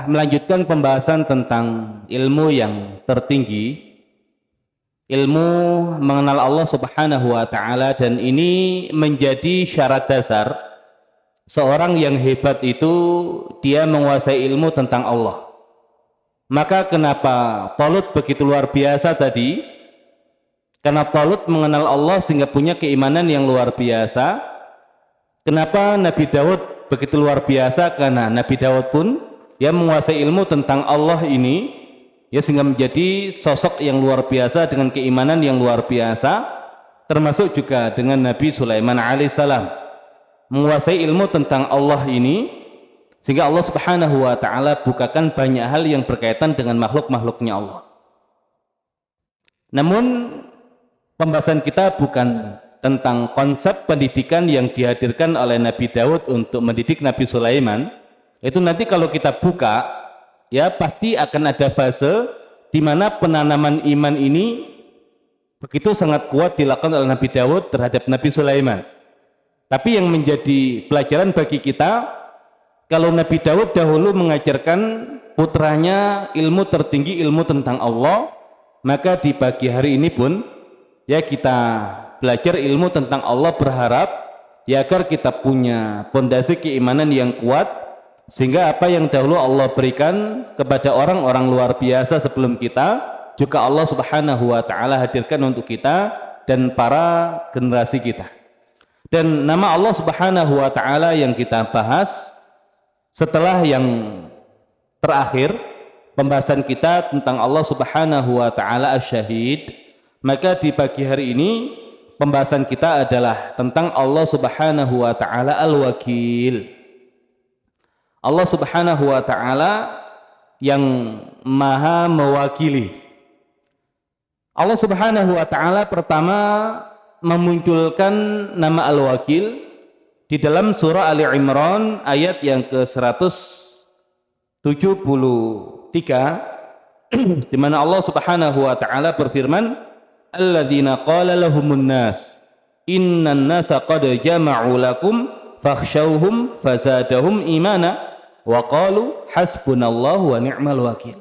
Melanjutkan pembahasan tentang ilmu yang tertinggi, ilmu mengenal Allah Subhanahu wa taala, dan ini menjadi syarat dasar seorang yang hebat itu dia menguasai ilmu tentang Allah. Maka kenapa Talut begitu luar biasa tadi? Karena Talut mengenal Allah sehingga punya keimanan yang luar biasa. Kenapa Nabi Daud begitu luar biasa? Karena Nabi Daud pun dia menguasai ilmu tentang Allah ini, ya, sehingga menjadi sosok yang luar biasa dengan keimanan yang luar biasa. Termasuk juga dengan Nabi Sulaiman alaihissalam menguasai ilmu tentang Allah ini, sehingga Allah Subhanahu wa taala bukakan banyak hal yang berkaitan dengan makhluk-makhluknya Allah. Namun pembahasan kita bukan tentang konsep pendidikan yang dihadirkan oleh Nabi Daud untuk mendidik Nabi Sulaiman. Itu nanti kalau kita buka, ya pasti akan ada fase di mana penanaman iman ini begitu sangat kuat dilakukan oleh Nabi Daud terhadap Nabi Sulaiman. Tapi yang menjadi pelajaran bagi kita, kalau Nabi Daud dahulu mengajarkan putranya ilmu tertinggi, ilmu tentang Allah, maka di pagi hari ini pun ya kita belajar ilmu tentang Allah, berharap ya agar kita punya pondasi keimanan yang kuat, sehingga apa yang dahulu Allah berikan kepada orang-orang luar biasa sebelum kita juga Allah Subhanahu wa taala hadirkan untuk kita dan para generasi kita. Dan nama Allah Subhanahu wa taala yang kita bahas setelah yang terakhir pembahasan kita tentang Allah Subhanahu wa taala Asy-Syahid, maka di pagi hari ini pembahasan kita adalah tentang Allah Subhanahu wa taala Al-Wakil. Allah Subhanahu wa taala yang maha mewakili. Allah Subhanahu wa taala pertama memunculkan nama Al-Wakil di dalam surah Ali Imran ayat yang ke-173, di mana Allah Subhanahu wa taala berfirman, alladzina qala lahumun nas innan nasa qad jama'u lakum fakhshawhum fazadahum imana wa qalu hasbunallahu wa ni'mal wakil.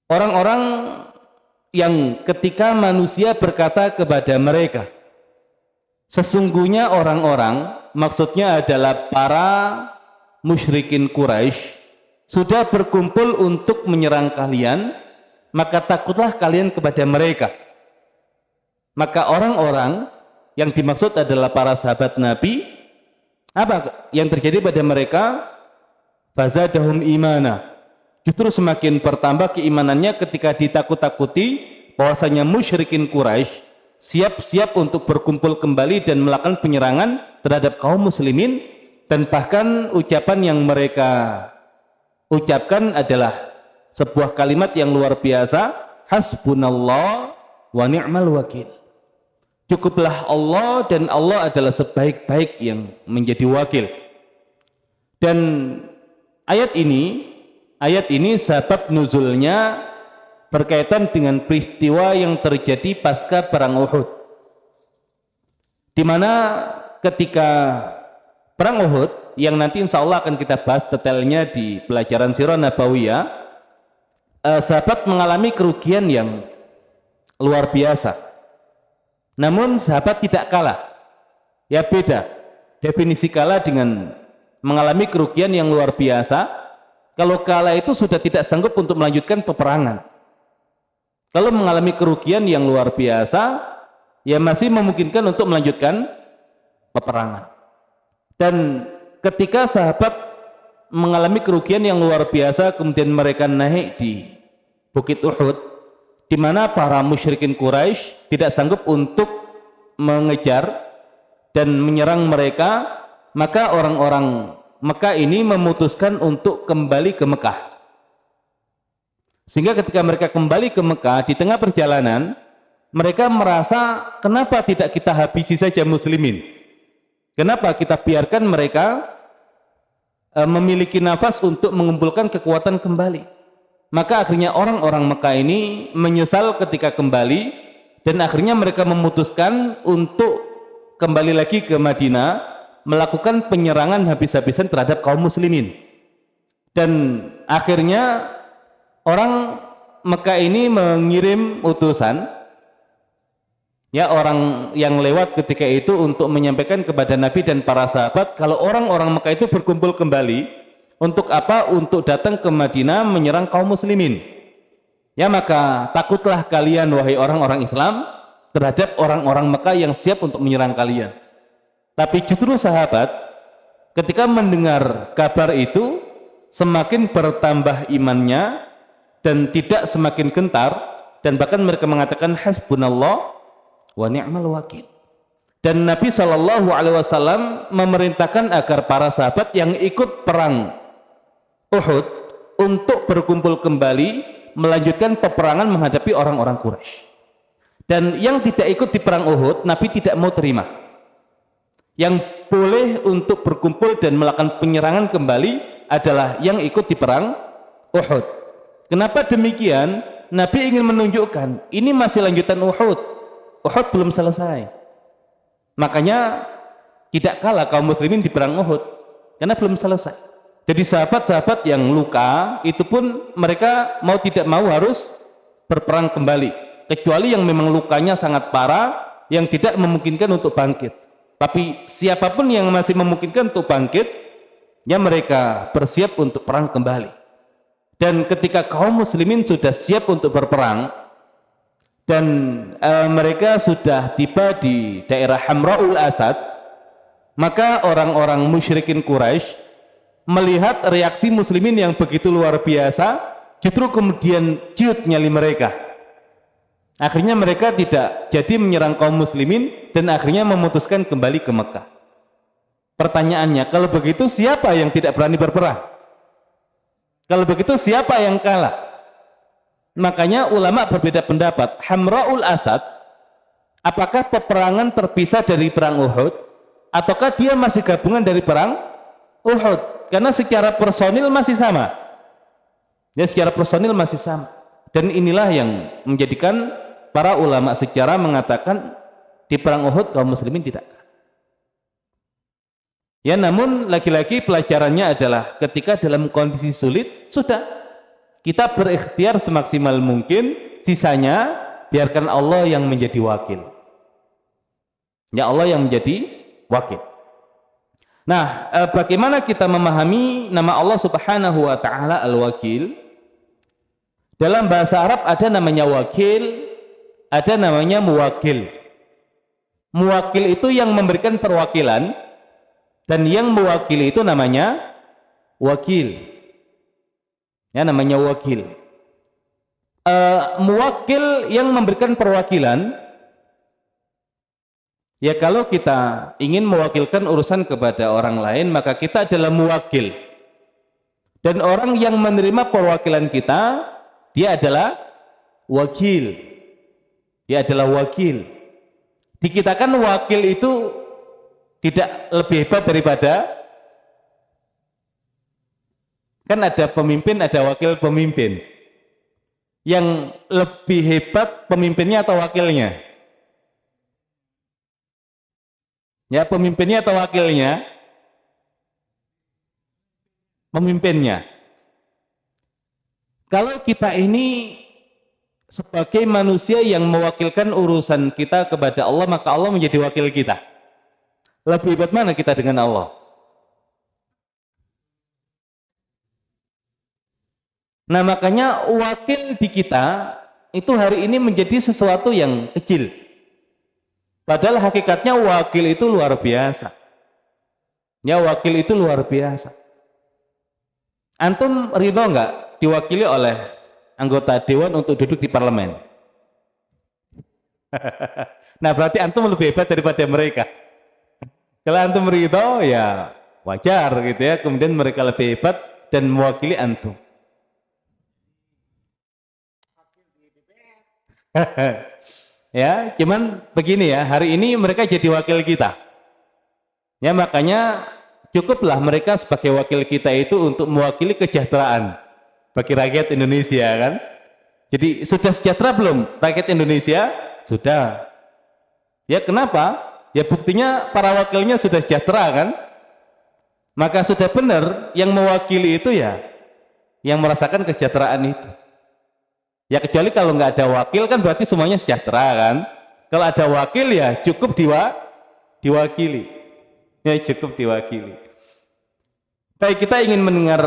Orang-orang yang ketika manusia berkata kepada mereka, sesungguhnya orang-orang, maksudnya adalah para musyrikin Quraisy, sudah berkumpul untuk menyerang kalian, maka takutlah kalian kepada mereka. Maka orang-orang yang dimaksud adalah para sahabat Nabi, apa yang terjadi pada mereka? Fazadahum imana, justru semakin bertambah keimanannya ketika ditakut-takuti bahwasanya musyrikin Quraisy siap-siap untuk berkumpul kembali dan melakukan penyerangan terhadap kaum muslimin, dan bahkan ucapan yang mereka ucapkan adalah sebuah kalimat yang luar biasa, hasbunallah wa ni'mal wakil. Cukuplah Allah dan Allah adalah sebaik-baik yang menjadi wakil. Dan ayat ini sebab nuzulnya berkaitan dengan peristiwa yang terjadi pasca perang Uhud, di mana ketika perang Uhud yang nanti insya Allah akan kita bahas detailnya di pelajaran Sirah Nabawiyah, sahabat mengalami kerugian yang luar biasa. Namun sahabat tidak kalah, ya beda definisi kalah dengan mengalami kerugian yang luar biasa. Kalau kalah itu sudah tidak sanggup untuk melanjutkan peperangan. Kalau mengalami kerugian yang luar biasa, ya masih memungkinkan untuk melanjutkan peperangan. Dan ketika sahabat mengalami kerugian yang luar biasa, kemudian mereka naik di Bukit Uhud, di mana para musyrikin Quraisy tidak sanggup untuk mengejar dan menyerang mereka, maka orang-orang Mekah ini memutuskan untuk kembali ke Mekah. Sehingga ketika mereka kembali ke Mekah, di tengah perjalanan mereka merasa, kenapa tidak kita habisi saja muslimin? Kenapa kita biarkan mereka memiliki nafas untuk mengumpulkan kekuatan kembali? Maka akhirnya orang-orang Mekah ini menyesal ketika kembali, dan akhirnya mereka memutuskan untuk kembali lagi ke Madinah, melakukan penyerangan habis-habisan terhadap kaum muslimin. Dan akhirnya orang Mekah ini mengirim utusan, ya, orang yang lewat ketika itu untuk menyampaikan kepada Nabi dan para sahabat kalau orang-orang Mekah itu berkumpul kembali. Untuk apa? Untuk datang ke Madinah menyerang kaum muslimin. Ya, maka takutlah kalian wahai orang-orang Islam terhadap orang-orang Mekah yang siap untuk menyerang kalian. Tapi justru sahabat ketika mendengar kabar itu semakin bertambah imannya dan tidak semakin gentar, dan bahkan mereka mengatakan hasbunallah wa ni'mal wakil. Dan Nabi SAW memerintahkan agar para sahabat yang ikut perang Uhud untuk berkumpul kembali melanjutkan peperangan menghadapi orang-orang Quraisy. Dan yang tidak ikut di perang Uhud Nabi tidak mau terima. Yang boleh untuk berkumpul dan melakukan penyerangan kembali adalah yang ikut di perang Uhud. Kenapa demikian? Nabi ingin menunjukkan ini masih lanjutan Uhud. Uhud belum selesai. Makanya tidak kalah kaum muslimin di perang Uhud karena belum selesai. Jadi sahabat-sahabat yang luka itu pun mereka mau tidak mau harus berperang kembali, kecuali yang memang lukanya sangat parah yang tidak memungkinkan untuk bangkit. Tapi siapapun yang masih memungkinkan untuk bangkit, ya mereka bersiap untuk perang kembali. Dan ketika kaum muslimin sudah siap untuk berperang dan mereka sudah tiba di daerah Hamra'ul Asad, maka orang-orang musyrikin Quraisy melihat reaksi muslimin yang begitu luar biasa, justru kemudian ciut nyali mereka. Akhirnya mereka tidak jadi menyerang kaum muslimin dan akhirnya memutuskan kembali ke Mekah. Pertanyaannya, kalau begitu siapa yang tidak berani berperang? Kalau begitu siapa yang kalah? Makanya ulama berbeda pendapat. Hamra'ul Asad, apakah peperangan terpisah dari perang Uhud ataukah dia masih gabungan dari perang Uhud? Karena secara personil masih sama. Ya, secara personil masih sama. Dan inilah yang menjadikan para ulama sejarah mengatakan di perang Uhud kaum muslimin tidak kalah. Ya, namun lagi-lagi pelajarannya adalah ketika dalam kondisi sulit, sudah kita berikhtiar semaksimal mungkin, sisanya biarkan Allah yang menjadi wakil. Ya, Allah yang menjadi wakil. Nah, bagaimana kita memahami nama Allah Subhanahu wa taala Al-Wakil? Dalam bahasa Arab ada namanya wakil, ada namanya muwakil. Muwakil itu yang memberikan perwakilan, dan yang mewakili itu namanya wakil. Ya, namanya wakil. Muwakil yang memberikan perwakilan, ya kalau kita ingin mewakilkan urusan kepada orang lain, maka kita adalah muwakil. Dan orang yang menerima perwakilan kita, dia adalah wakil. Dia adalah wakil. Dikitakan wakil itu tidak lebih hebat daripada, kan ada pemimpin, ada wakil pemimpin. Yang lebih hebat pemimpinnya atau wakilnya? Ya, pemimpinnya atau wakilnya? Pemimpinnya. Kalau kita ini sebagai manusia yang mewakilkan urusan kita kepada Allah, maka Allah menjadi wakil kita. Lebih hebat mana kita dengan Allah? Nah, makanya wakil di kita itu hari ini menjadi sesuatu yang kecil. Padahal hakikatnya wakil itu luar biasa. Ya, wakil itu luar biasa. Antum ridho nggak diwakili oleh anggota dewan untuk duduk di parlemen? Nah, berarti antum lebih hebat daripada mereka. Kalau antum ridho, ya wajar gitu ya. Kemudian mereka lebih hebat dan mewakili antum. Ya, cuman begini ya, hari ini mereka jadi wakil kita. Ya, makanya cukuplah mereka sebagai wakil kita itu untuk mewakili kesejahteraan bagi rakyat Indonesia, kan? Jadi sudah sejahtera belum rakyat Indonesia? Sudah. Ya, kenapa? Ya, buktinya para wakilnya sudah sejahtera, kan? Maka sudah benar yang mewakili itu ya yang merasakan kesejahteraan itu. Ya kecuali kalau nggak ada wakil kan berarti semuanya sejahtera kan. Kalau ada wakil ya cukup diwakili. Ya cukup diwakili. Baik, kita ingin mendengar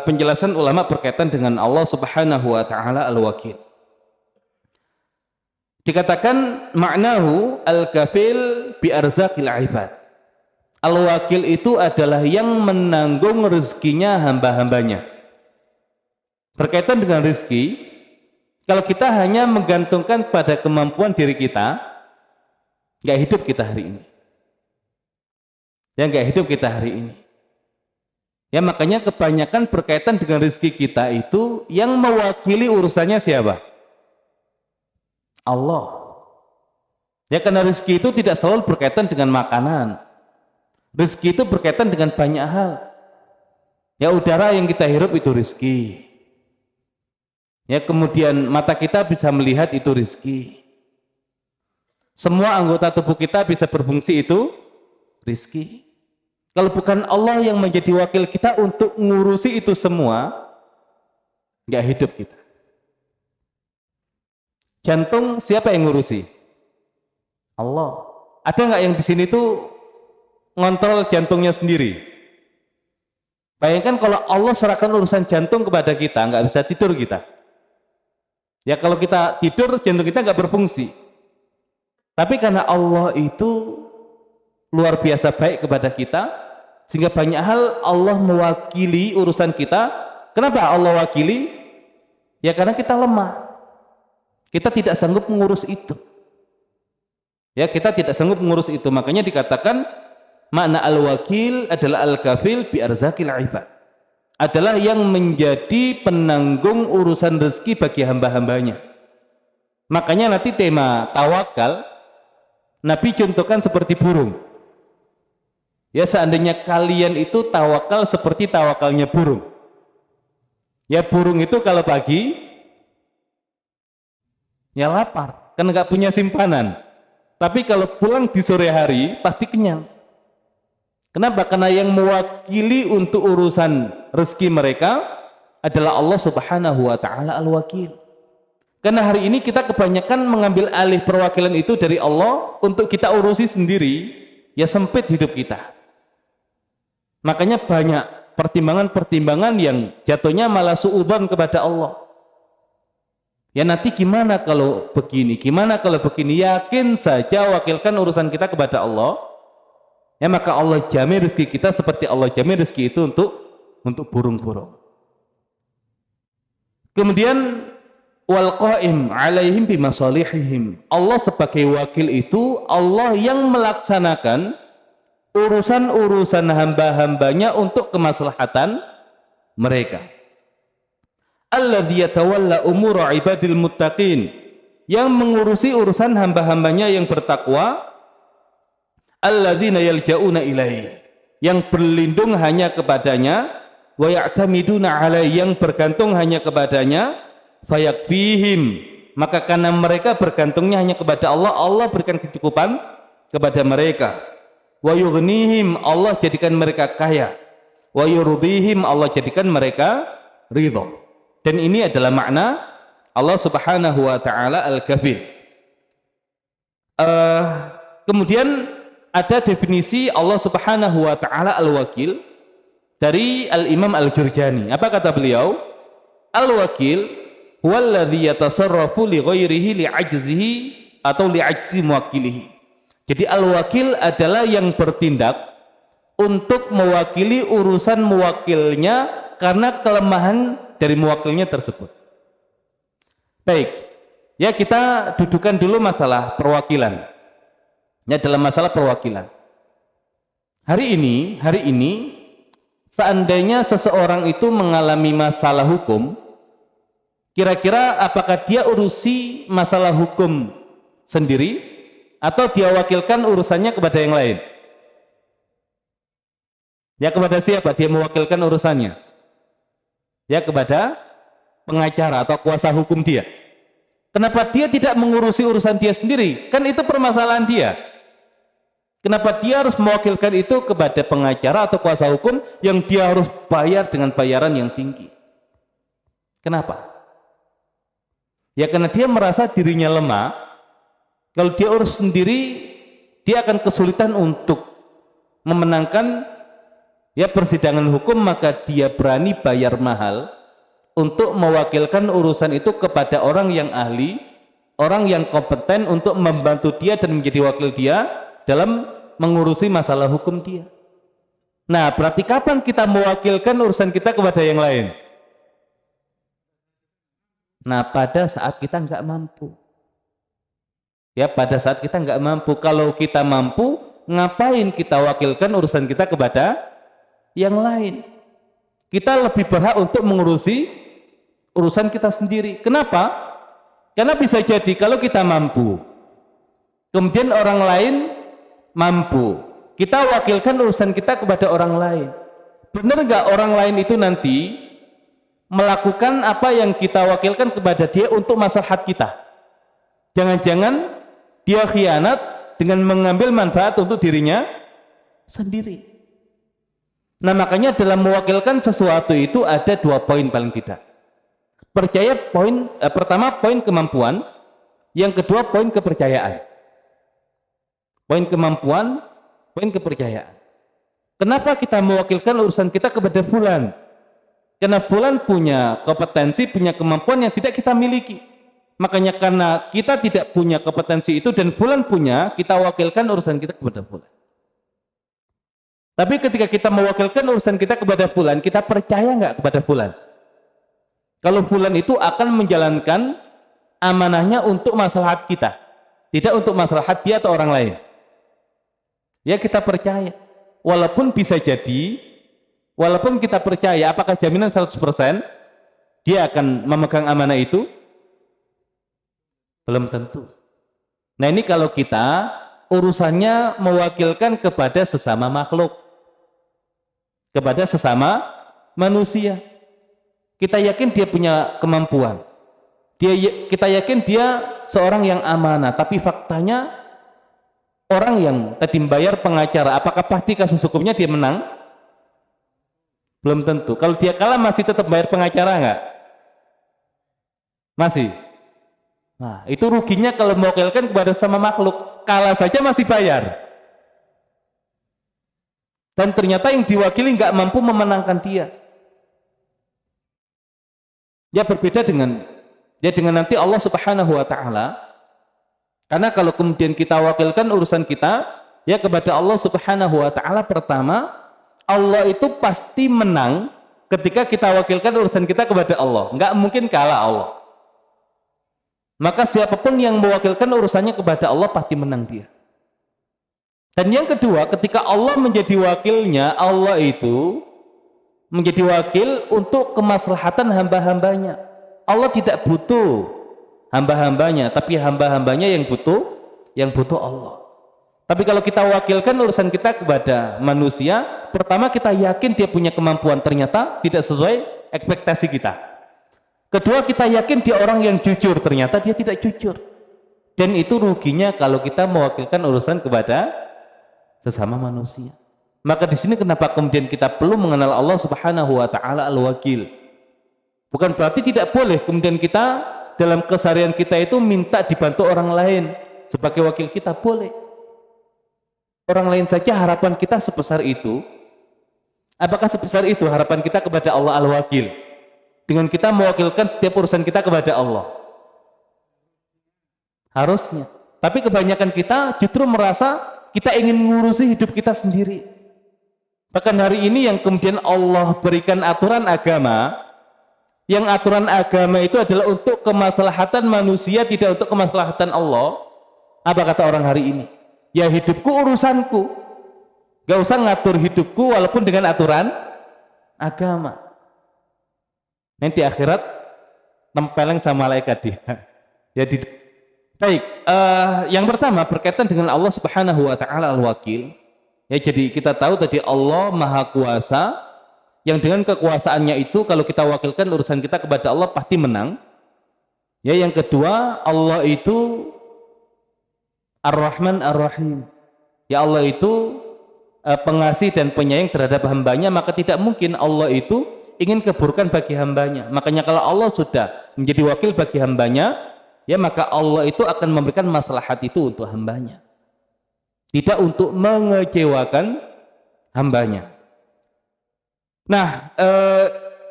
penjelasan ulama berkaitan dengan Allah Subhanahu wa taala Al-Wakil. Dikatakan maknahu al-kafil bi arzaqil ibad. Al-Wakil itu adalah yang menanggung rezekinya hamba-hambanya. Berkaitan dengan rezeki, kalau kita hanya menggantungkan pada kemampuan diri kita, nggak hidup kita hari ini. Ya nggak hidup kita hari ini. Ya makanya kebanyakan berkaitan dengan rezeki kita itu yang mewakili urusannya siapa? Allah. Ya karena rezeki itu tidak selalu berkaitan dengan makanan. Rezeki itu berkaitan dengan banyak hal. Ya udara yang kita hirup itu rezeki. Ya kemudian mata kita bisa melihat itu rezeki. Semua anggota tubuh kita bisa berfungsi itu rezeki. Kalau bukan Allah yang menjadi wakil kita untuk ngurusi itu semua, nggak hidup kita. Jantung siapa yang ngurusi? Allah. Ada nggak yang di sini tuh ngontrol jantungnya sendiri? Bayangkan kalau Allah serahkan urusan jantung kepada kita, nggak bisa tidur kita. Ya kalau kita tidur, jantung kita nggak berfungsi. Tapi karena Allah itu luar biasa baik kepada kita, sehingga banyak hal Allah mewakili urusan kita. Kenapa Allah wakili? Ya karena kita lemah. Kita tidak sanggup mengurus itu. Ya, kita tidak sanggup mengurus itu. Makanya dikatakan makna al-wakil adalah al-kafil bi arzaqil ibad. Adalah yang menjadi penanggung urusan rezeki bagi hamba-hambanya. Makanya nanti tema tawakal Nabi contohkan seperti burung. Ya seandainya kalian itu tawakal seperti tawakalnya burung. Ya burung itu kalau pagi ya lapar, karena nggak punya simpanan. Tapi kalau pulang di sore hari pasti kenyang. Kenapa? Karena yang mewakili untuk urusan rezeki mereka adalah Allah Subhanahu wa taala Al-Wakil. Karena hari ini kita kebanyakan mengambil alih perwakilan itu dari Allah untuk kita urusi sendiri, ya sempit hidup kita. Makanya banyak pertimbangan-pertimbangan yang jatuhnya malah suudzon kepada Allah. Ya nanti gimana kalau begini, gimana kalau begini, yakin saja wakilkan urusan kita kepada Allah. Ya maka Allah jamin rezeki kita seperti Allah jamin rezeki itu untuk burung-burung. Kemudian wal qaim alaihim bimasalihihim. Allah sebagai wakil itu Allah yang melaksanakan urusan-urusan hamba-hambanya untuk kemaslahatan mereka. Alladzi yatawalla umura ibadil muttaqin, yang mengurusi urusan hamba-hambanya yang bertakwa. Alladzina yalja'una ilaihi, yang berlindung hanya kepadanya. Wa ya'tamiduna alaihi, yang bergantung hanya kepadanya. Fayakfihim, maka karena mereka bergantungnya hanya kepada Allah, Allah berikan kecukupan kepada mereka. Wa yughnihim, Allah jadikan mereka kaya. Wa yurdihim, Allah jadikan mereka ridha. Dan ini adalah makna Allah Subhanahu wa taala Al-Kafil. Kemudian ada definisi Allah Subhanahu wa taala Al-Wakil dari Al-Imam Al-Jurjani. Apa kata beliau? Al-Wakil huwallazi yatasarrafu li ghairihi li'ajzihi atau li'ajzi muwakkilihi. Jadi al-wakil adalah yang bertindak untuk mewakili urusan muwakilnya karena kelemahan dari muwakilnya tersebut. Baik, ya kita dudukan dulu masalah perwakilan. Ya dalam masalah perwakilan. Hari ini seandainya seseorang itu mengalami masalah hukum, kira-kira apakah dia urusi masalah hukum sendiri atau dia wakilkan urusannya kepada yang lain? Ya kepada siapa dia mewakilkan urusannya? Ya kepada pengacara atau kuasa hukum dia. Kenapa dia tidak mengurusi urusan dia sendiri? Kan itu permasalahan dia. Kenapa dia harus mewakilkan itu kepada pengacara atau kuasa hukum yang dia harus bayar dengan bayaran yang tinggi? Kenapa? Ya karena dia merasa dirinya lemah. Kalau dia urus sendiri, dia akan kesulitan untuk memenangkan ya persidangan hukum, maka dia berani bayar mahal untuk mewakilkan urusan itu kepada orang yang ahli, orang yang kompeten untuk membantu dia dan menjadi wakil dia dalam mengurusi masalah hukum dia. Nah, berarti kapan kita mewakilkan urusan kita kepada yang lain? Nah, pada saat kita nggak mampu. Ya, pada saat kita nggak mampu. Kalau kita mampu, ngapain kita wakilkan urusan kita kepada yang lain? Kita lebih berhak untuk mengurusi urusan kita sendiri. Kenapa? Karena bisa jadi kalau kita mampu, kemudian orang lain mampu, kita wakilkan urusan kita kepada orang lain. Benar nggak orang lain itu nanti melakukan apa yang kita wakilkan kepada dia untuk maslahat kita? Jangan-jangan dia khianat dengan mengambil manfaat untuk dirinya sendiri. Nah, makanya dalam mewakilkan sesuatu itu ada 2 poin paling tidak. Pertama poin kemampuan, yang kedua poin kepercayaan. Poin kemampuan, poin kepercayaan. Kenapa kita mewakilkan urusan kita kepada fulan? Karena fulan punya kompetensi, punya kemampuan yang tidak kita miliki. Makanya karena kita tidak punya kompetensi itu dan fulan punya, kita wakilkan urusan kita kepada fulan. Tapi ketika kita mewakilkan urusan kita kepada fulan, kita percaya nggak kepada fulan? Kalau fulan itu akan menjalankan amanahnya untuk maslahat kita, tidak untuk maslahat dia atau orang lain. Ya, kita percaya. Walaupun bisa jadi, walaupun kita percaya, apakah jaminan 100% dia akan memegang amanah itu? Belum tentu. Nah, ini kalau kita urusannya mewakilkan kepada sesama makhluk, kepada sesama manusia. Kita yakin dia punya kemampuan, kita yakin dia seorang yang amanah, tapi faktanya orang yang tadi membayar pengacara, apakah pasti kasus hukumnya dia menang? Belum tentu. Kalau dia kalah masih tetap bayar pengacara nggak? Masih. Nah, itu ruginya kalau mewakilkan kepada sama makhluk, kalah saja masih bayar. Dan ternyata yang diwakili nggak mampu memenangkan dia. Ya, berbeda dengan nanti Allah Subhanahu wa taala. Karena kalau kemudian kita wakilkan urusan kita ya kepada Allah Subhanahu wa taala, pertama Allah itu pasti menang ketika kita wakilkan urusan kita kepada Allah. Nggak mungkin kalah Allah. Maka siapapun yang mewakilkan urusannya kepada Allah pasti menang dia. Dan yang kedua, ketika Allah menjadi wakilnya, Allah itu menjadi wakil untuk kemaslahatan hamba-hambanya. Allah tidak butuh hamba-hambanya, tapi hamba-hambanya yang butuh Allah. Tapi kalau kita wakilkan urusan kita kepada manusia, pertama kita yakin dia punya kemampuan, ternyata tidak sesuai ekspektasi kita. Kedua, kita yakin dia orang yang jujur, ternyata dia tidak jujur. Dan itu ruginya kalau kita mewakilkan urusan kepada sesama manusia. Maka di sini kenapa kemudian kita perlu mengenal Allah Subhanahu wa taala Al-Wakil. Bukan berarti tidak boleh kemudian kita dalam keseharian kita itu minta dibantu orang lain sebagai wakil kita, boleh. Orang lain saja harapan kita sebesar itu. Apakah sebesar itu harapan kita kepada Allah Al-Wakil? Dengan kita mewakilkan setiap urusan kita kepada Allah. Harusnya. Tapi kebanyakan kita justru merasa kita ingin mengurusi hidup kita sendiri. Bahkan hari ini yang kemudian Allah berikan aturan agama, yang aturan agama itu adalah untuk kemaslahatan manusia, tidak untuk kemaslahatan Allah. Apa kata orang hari ini? Ya, hidupku urusanku, gak usah ngatur hidupku walaupun dengan aturan agama. Nanti akhirat tempeleng sama malaikat dia. Jadi baik, yang pertama berkaitan dengan Allah Subhanahu wa taala Al-Wakil. Ya, jadi kita tahu tadi Allah Maha Kuasa, yang dengan kekuasaannya itu kalau kita wakilkan urusan kita kepada Allah pasti menang. Ya, yang kedua, Allah itu Ar-Rahman Ar-Rahim. Ya, Allah itu pengasih dan penyayang terhadap hambanya, maka tidak mungkin Allah itu ingin keburukan bagi hambanya. Makanya kalau Allah sudah menjadi wakil bagi hambanya, ya maka Allah itu akan memberikan maslahat itu untuk hambanya, tidak untuk mengecewakan hambanya. Nah,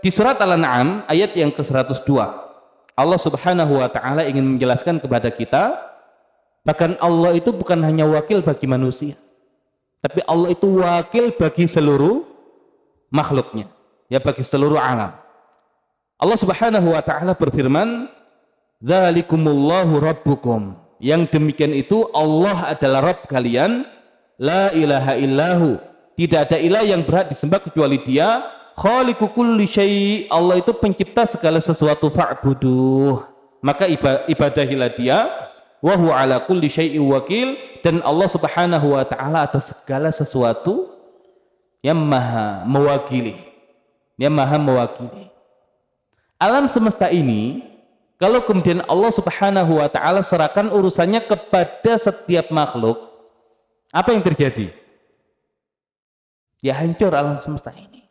di surat Al-An'am ayat yang ke-102, Allah Subhanahu wa taala ingin menjelaskan kepada kita, bahkan Allah itu bukan hanya wakil bagi manusia, tapi Allah itu wakil bagi seluruh makhluknya, ya bagi seluruh alam. Allah Subhanahu wa taala berfirman, "Dzalikumullahu rabbukum." Yang demikian itu Allah adalah Rabb kalian, la ilaha illahu. Tidak ada ilah yang berhak disembah kecuali Dia, khaliqu kulli syai'. Allah itu pencipta segala sesuatu, fa'buduh. Maka ibadahilah Dia, wa huwa ala kulli syai'in wakil, dan Allah Subhanahu wa taala atas segala sesuatu yang maha mewakili. Yang maha mewakili. Alam semesta ini, kalau kemudian Allah Subhanahu wa taala serahkan urusannya kepada setiap makhluk, apa yang terjadi? Ya hancur alam semesta ini.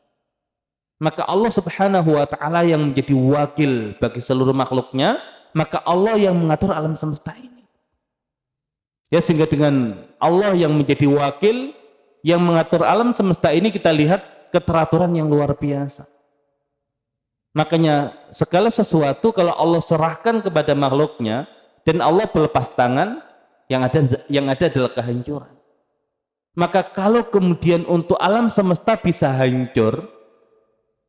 Maka Allah Subhanahu wa taala yang menjadi wakil bagi seluruh makhluknya, maka Allah yang mengatur alam semesta ini. Ya, sehingga dengan Allah yang menjadi wakil yang mengatur alam semesta ini, kita lihat keteraturan yang luar biasa. Makanya segala sesuatu kalau Allah serahkan kepada makhluknya dan Allah berlepas tangan, yang ada adalah kehancuran. Maka kalau kemudian untuk alam semesta bisa hancur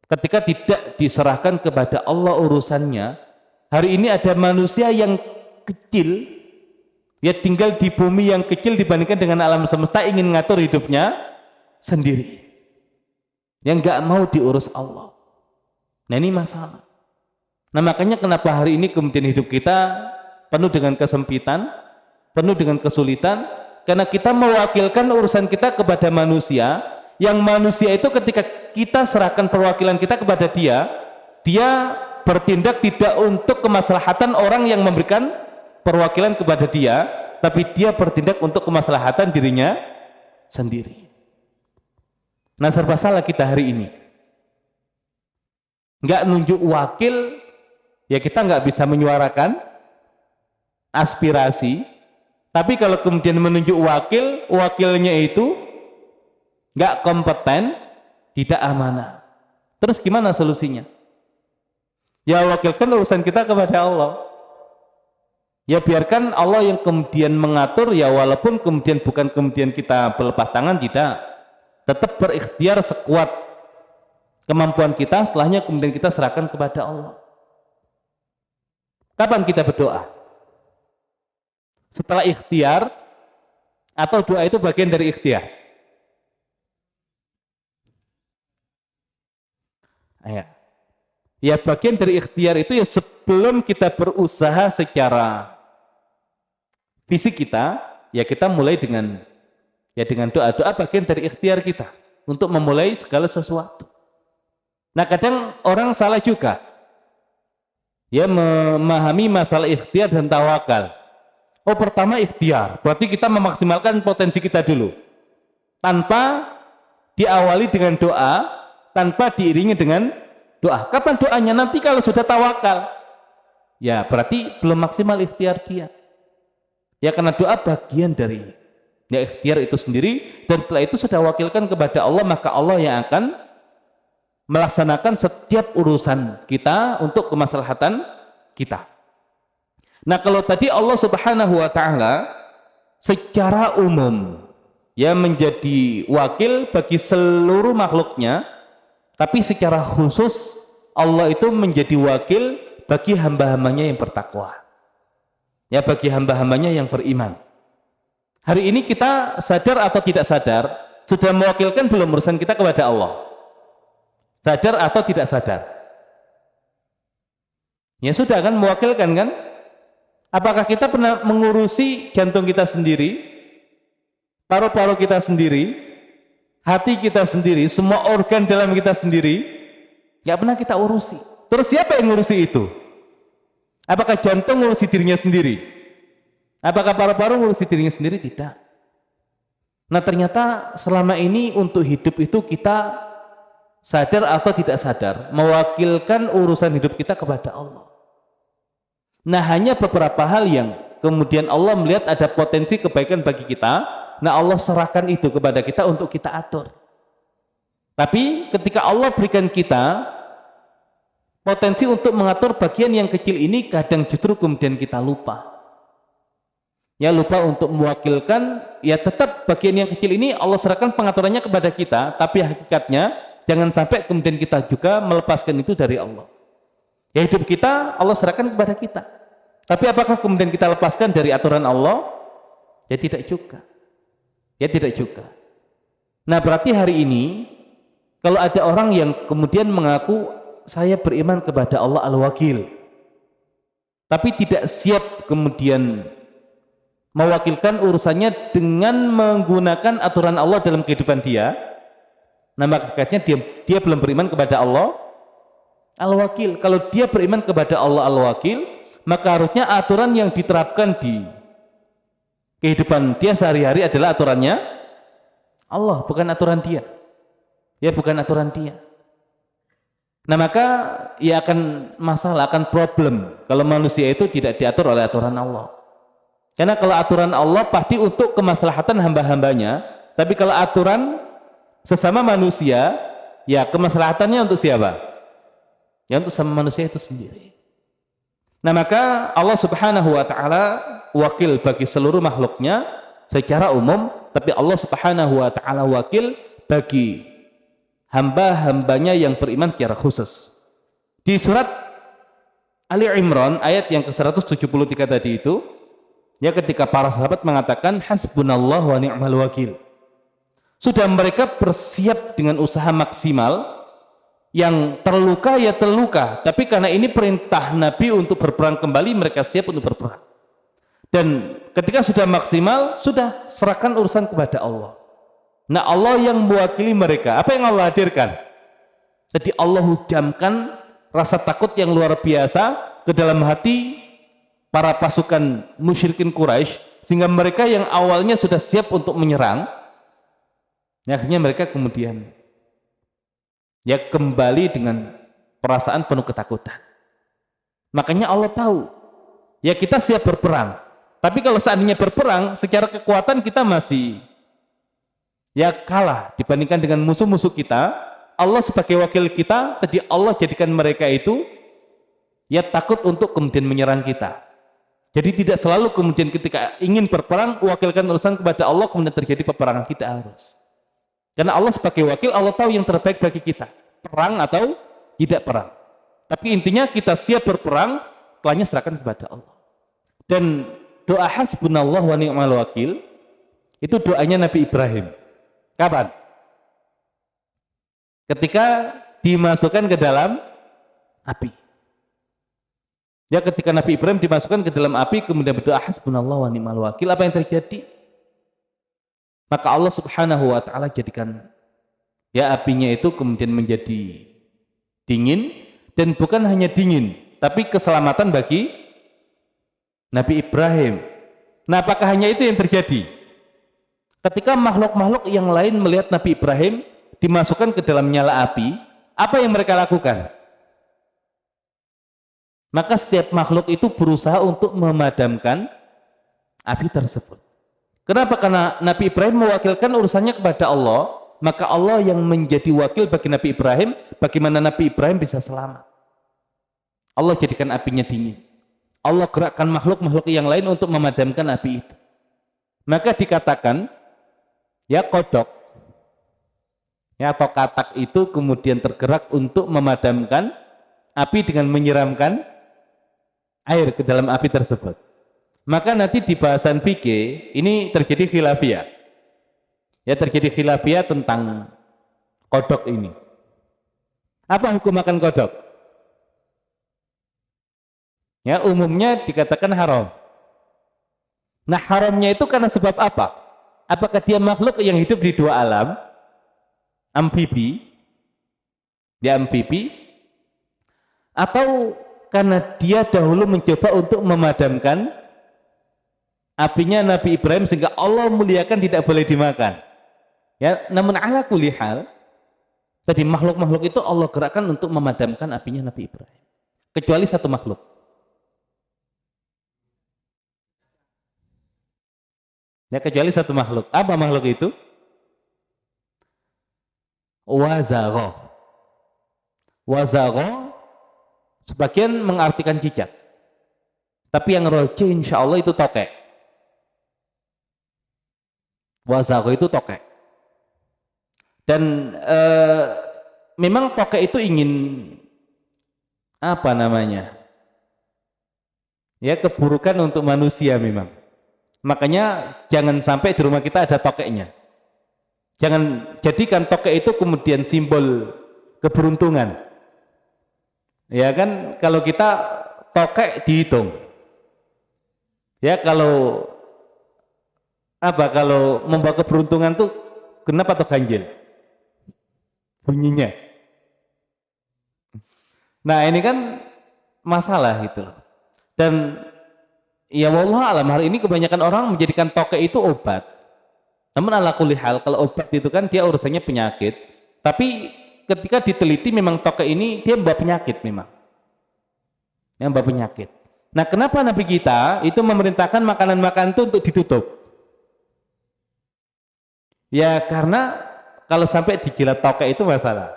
ketika tidak diserahkan kepada Allah urusannya, hari ini ada manusia yang kecil, ya tinggal di bumi yang kecil dibandingkan dengan alam semesta, ingin ngatur hidupnya sendiri, yang nggak mau diurus Allah. Nah ini masalah. Nah makanya kenapa hari ini kemudian hidup kita penuh dengan kesempitan, penuh dengan kesulitan, karena kita mewakilkan urusan kita kepada manusia, yang manusia itu ketika kita serahkan perwakilan kita kepada dia, dia bertindak tidak untuk kemaslahatan orang yang memberikan perwakilan kepada dia, tapi dia bertindak untuk kemaslahatan dirinya sendiri. Nah serba salah kita hari ini. Nggak nunjuk wakil, ya kita nggak bisa menyuarakan aspirasi. Tapi kalau kemudian menunjuk wakil, wakilnya itu nggak kompeten, tidak amanah. Terus gimana solusinya? Ya wakilkan urusan kita kepada Allah. Ya biarkan Allah yang kemudian mengatur, ya walaupun kemudian bukan kemudian kita berlepas tangan, tidak. Tetap berikhtiar sekuat kemampuan kita, setelahnya kemudian kita serahkan kepada Allah. Kapan kita berdoa? Setelah ikhtiar, atau doa itu bagian dari ikhtiar? Ya bagian dari ikhtiar itu ya sebelum kita berusaha secara fisik kita, ya kita mulai dengan doa bagian dari ikhtiar kita untuk memulai segala sesuatu. Nah kadang orang salah juga, ya memahami masalah ikhtiar dan tawakal. Oh pertama ikhtiar, berarti kita memaksimalkan potensi kita dulu, tanpa diawali dengan doa, tanpa diiringi dengan doa. Kapan doanya? Nanti kalau sudah tawakal. Ya berarti belum maksimal ikhtiar dia. Ya karena doa bagian dari ya ikhtiar itu sendiri, dan setelah itu sudah wakilkan kepada Allah, maka Allah yang akan melaksanakan setiap urusan kita untuk kemaslahatan kita. Nah kalau tadi Allah Subhanahu wa taala secara umum ya menjadi wakil bagi seluruh makhluknya, tapi secara khusus Allah itu menjadi wakil bagi hamba-hambanya yang bertakwa, ya bagi hamba-hambanya yang beriman. Hari ini kita sadar atau tidak sadar sudah mewakilkan belum urusan kita kepada Allah? Sadar atau tidak sadar? Ya sudah kan, mewakilkan kan? Apakah kita pernah mengurusi jantung kita sendiri, paru-paru kita sendiri, hati kita sendiri, semua organ dalam kita sendiri? Gak pernah kita urusi. Terus siapa yang ngurusi itu? Apakah jantung ngurusi dirinya sendiri? Apakah paru-paru ngurusi dirinya sendiri? Tidak. Nah ternyata selama ini untuk hidup itu kita sadar atau tidak sadar, mewakilkan urusan hidup kita kepada Allah. Nah, hanya beberapa hal yang kemudian Allah melihat ada potensi kebaikan bagi kita, nah Allah serahkan itu kepada kita untuk kita atur. Tapi ketika Allah berikan kita potensi untuk mengatur bagian yang kecil ini, kadang justru kemudian kita lupa. Ya, lupa untuk mewakilkan, ya tetap bagian yang kecil ini Allah serahkan pengaturannya kepada kita, tapi hakikatnya jangan sampai kemudian kita juga melepaskan itu dari Allah. Ya, hidup kita Allah serahkan kepada kita, tapi apakah kemudian kita lepaskan dari aturan Allah? Ya tidak juga. Ya tidak juga. Nah, berarti hari ini kalau ada orang yang kemudian mengaku saya beriman kepada Allah Al-Wakil, tapi tidak siap kemudian mewakilkan urusannya dengan menggunakan aturan Allah dalam kehidupan dia, nah makanya dia belum beriman kepada Allah Al-Wakil. Kalau dia beriman kepada Allah Al-Wakil, maka harusnya aturan yang diterapkan di kehidupan dia sehari-hari adalah aturannya Allah, bukan aturan dia. Ya, bukan aturan dia. Nah, maka ya akan masalah, akan problem kalau manusia itu tidak diatur oleh aturan Allah. Karena kalau aturan Allah pasti untuk kemaslahatan hamba-hambanya, tapi kalau aturan sesama manusia, ya kemaslahatannya untuk siapa? Ya untuk sama manusia itu sendiri. Nah, maka Allah Subhanahu wa taala wakil bagi seluruh makhluknya secara umum, tapi Allah Subhanahu wa taala wakil bagi hamba-hambanya yang beriman secara khusus. Di surat Ali Imran ayat yang ke-173 tadi itu, ya ketika para sahabat mengatakan hasbunallah wa ni'mal wakil, sudah mereka bersiap dengan usaha maksimal, yang terluka ya terluka, tapi karena ini perintah Nabi untuk berperang kembali, mereka siap untuk berperang. Dan ketika sudah maksimal, sudah serahkan urusan kepada Allah. Nah, Allah yang mewakili mereka. Apa yang Allah hadirkan? Jadi Allah hujamkan rasa takut yang luar biasa ke dalam hati para pasukan musyrikin Quraisy, sehingga mereka yang awalnya sudah siap untuk menyerang, akhirnya mereka kemudian ya kembali dengan perasaan penuh ketakutan. Makanya Allah tahu, ya kita siap berperang, tapi kalau seandainya berperang secara kekuatan kita masih ya kalah dibandingkan dengan musuh-musuh kita, Allah sebagai wakil kita, tadi Allah jadikan mereka itu ya takut untuk kemudian menyerang kita. Jadi tidak selalu kemudian ketika ingin berperang wakilkan urusan kepada Allah kemudian terjadi peperangan, tidak harus. Karena Allah sebagai wakil, Allah tahu yang terbaik bagi kita, perang atau tidak perang. Tapi intinya kita siap berperang, setelahnya serahkan kepada Allah. Dan doa hasbunallah wa ni'mal wakil itu doanya Nabi Ibrahim. Kapan? Ketika dimasukkan ke dalam api. Ya, ketika Nabi Ibrahim dimasukkan ke dalam api kemudian berdoa hasbunallah wa ni'mal wakil, apa yang terjadi? Maka Allah Subhanahu wa taala jadikan ya apinya itu kemudian menjadi dingin, dan bukan hanya dingin, tapi keselamatan bagi Nabi Ibrahim. Nah, apakah hanya itu yang terjadi? Ketika makhluk-makhluk yang lain melihat Nabi Ibrahim dimasukkan ke dalam nyala api, apa yang mereka lakukan? Maka setiap makhluk itu berusaha untuk memadamkan api tersebut. Kenapa? Karena Nabi Ibrahim mewakilkan urusannya kepada Allah, maka Allah yang menjadi wakil bagi Nabi Ibrahim, bagaimana Nabi Ibrahim bisa selamat. Allah jadikan apinya dingin. Allah gerakkan makhluk-makhluk yang lain untuk memadamkan api itu. Maka dikatakan, ya kodok, ya atau katak itu kemudian tergerak untuk memadamkan api dengan menyiramkan air ke dalam api tersebut. Maka nanti di bahasan fikih ini terjadi khilafiyah. Ya, terjadi khilafiyah tentang kodok ini. Apa hukum makan kodok? Ya, umumnya dikatakan haram. Nah, haramnya itu karena sebab apa? Apakah dia makhluk yang hidup di dua alam, amfibi, ya amfibi, atau karena dia dahulu mencoba untuk memadamkan apinya Nabi Ibrahim sehingga Allah muliakan tidak boleh dimakan. Ya, namun ala kulli hal, Tadi makhluk-makhluk itu Allah gerakkan untuk memadamkan apinya Nabi Ibrahim. Kecuali satu makhluk. Ya, kecuali satu makhluk. Apa makhluk itu? Wazagha. Wazagha sebagian mengartikan cicak. Tapi yang roji insya Allah itu tokek. Wazagha itu tokek. Dan memang tokek itu ingin apa namanya? Ya, keburukan untuk manusia memang. Makanya jangan sampai di rumah kita ada tokeknya. Jangan jadikan tokek itu kemudian simbol keberuntungan. Ya kan, kalau kita tokek dihitung. Ya, kalau membawa keberuntungan tuh kenapa tuh ganjil bunyinya. Nah, ini kan masalah gitu loh. Dan ya wallah alam, hari ini kebanyakan orang menjadikan tokek itu obat. Namun ala kulli hal, kalau obat itu kan dia urusannya penyakit. Tapi ketika diteliti memang tokek ini dia membawa penyakit memang. Yang membawa penyakit. Nah, kenapa Nabi kita itu memerintahkan makanan-makanan itu untuk ditutup? Ya karena kalau sampai dijilat tokek itu masalah.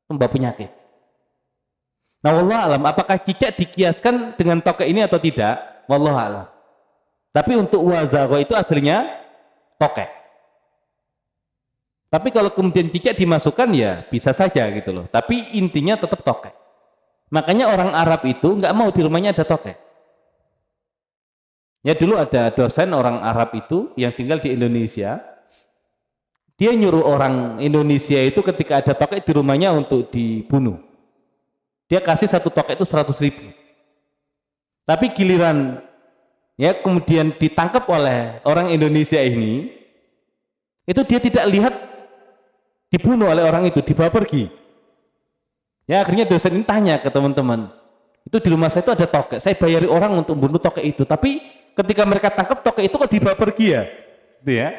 Membawa penyakit. Nah, wallah alam, apakah cicak dikiaskan dengan tokek ini atau tidak? Wallah alam. Tapi untuk wazagha itu aslinya tokek. Tapi kalau kemudian cicak dimasukkan ya bisa saja gitu loh. Tapi intinya tetap tokek. Makanya orang Arab itu nggak mau di rumahnya ada tokek. Ya dulu ada dosen orang Arab itu yang tinggal di Indonesia. Dia nyuruh orang Indonesia itu ketika ada tokek di rumahnya untuk dibunuh. Dia kasih satu tokek itu 100.000. Tapi giliran ya kemudian ditangkap oleh orang Indonesia ini, itu dia tidak lihat dibunuh oleh orang itu, dibawa pergi. Ya akhirnya dosen ini tanya ke teman-teman, itu di rumah saya itu ada tokek, saya bayari orang untuk bunuh tokek itu, tapi ketika mereka tangkap tokek itu kok dibawa pergi ya, gitu ya.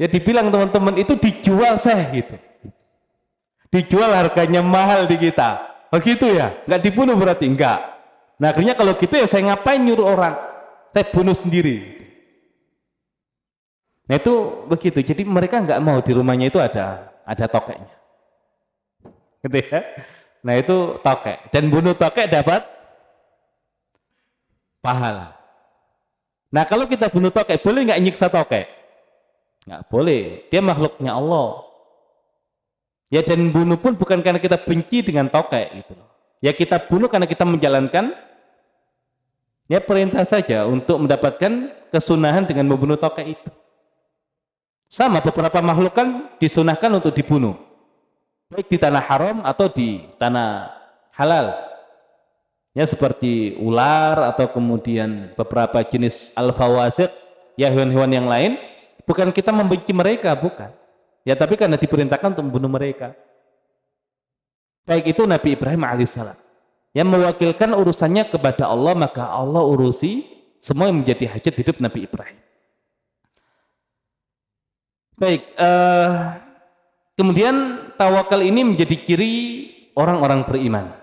Ya dibilang teman-teman itu dijual saya gitu, dijual harganya mahal di kita. Begitu ya, nggak dibunuh berarti enggak. Nah akhirnya kalau gitu ya saya ngapain nyuruh orang, saya bunuh sendiri. Nah itu begitu, jadi mereka nggak mau di rumahnya itu ada tokeknya, gitu ya. Nah itu tokek, dan bunuh tokek dapat pahala. Nah kalau kita bunuh tokek, boleh nggak nyiksa tokek? Nggak boleh, dia makhluknya Allah. Ya dan bunuh pun bukan karena kita benci dengan tokek gitu loh. Ya kita bunuh karena kita menjalankan ya perintah saja untuk mendapatkan kesunahan dengan membunuh tokek itu. Sama beberapa makhluk kan disunahkan untuk dibunuh. Baik di tanah haram atau di tanah halal. Ya seperti ular atau kemudian beberapa jenis al-fawasiq, ya hewan-hewan yang lain, bukan kita membenci mereka, bukan. Ya tapi karena diperintahkan untuk membunuh mereka. Baik itu Nabi Ibrahim alaihissalam yang mewakilkan urusannya kepada Allah, maka Allah urusi semua yang menjadi hajat hidup Nabi Ibrahim. Baik, kemudian tawakal ini menjadi ciri orang-orang beriman.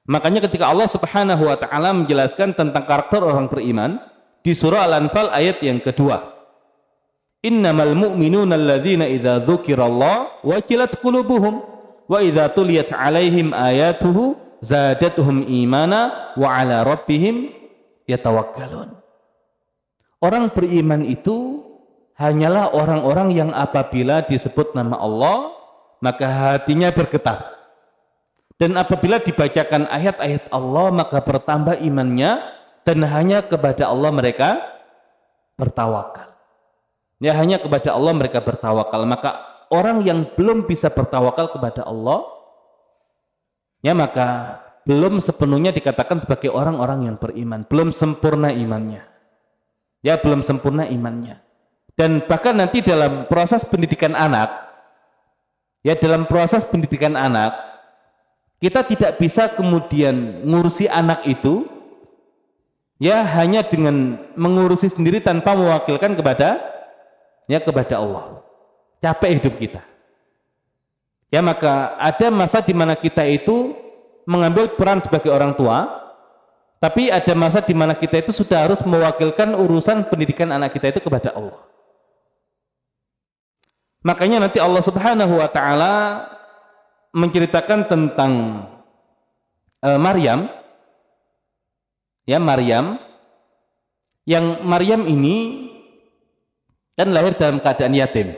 Makanya ketika Allah Subhanahu wa taala menjelaskan tentang karakter orang beriman di surah Al-Anfal ayat yang kedua, innamal mu'minuna alladzina idza dzukirallah wajilat qulubuhum wa idza tuliyat 'alaihim ayatuhu zadatuhum imana wa 'ala rabbihim yatawakkalun. Orang beriman itu hanyalah orang-orang yang apabila disebut nama Allah maka hatinya bergetar, dan apabila dibacakan ayat-ayat Allah maka bertambah imannya, dan hanya kepada Allah mereka bertawakal. Ya hanya kepada Allah mereka bertawakal. Maka orang yang belum bisa bertawakal kepada Allah, ya maka belum sepenuhnya dikatakan sebagai orang-orang yang beriman, belum sempurna imannya. Ya belum sempurna imannya. Dan bahkan nanti dalam proses pendidikan anak, ya dalam proses pendidikan anak, kita tidak bisa kemudian ngurusi anak itu ya hanya dengan mengurusi sendiri tanpa mewakilkan kepada Allah. Capek hidup kita. Ya, maka ada masa di mana kita itu mengambil peran sebagai orang tua, tapi ada masa di mana kita itu sudah harus mewakilkan urusan pendidikan anak kita itu kepada Allah. Makanya nanti Allah Subhanahu wa taala menceritakan tentang Maryam. Ya, Maryam, yang Maryam ini kan lahir dalam keadaan yatim.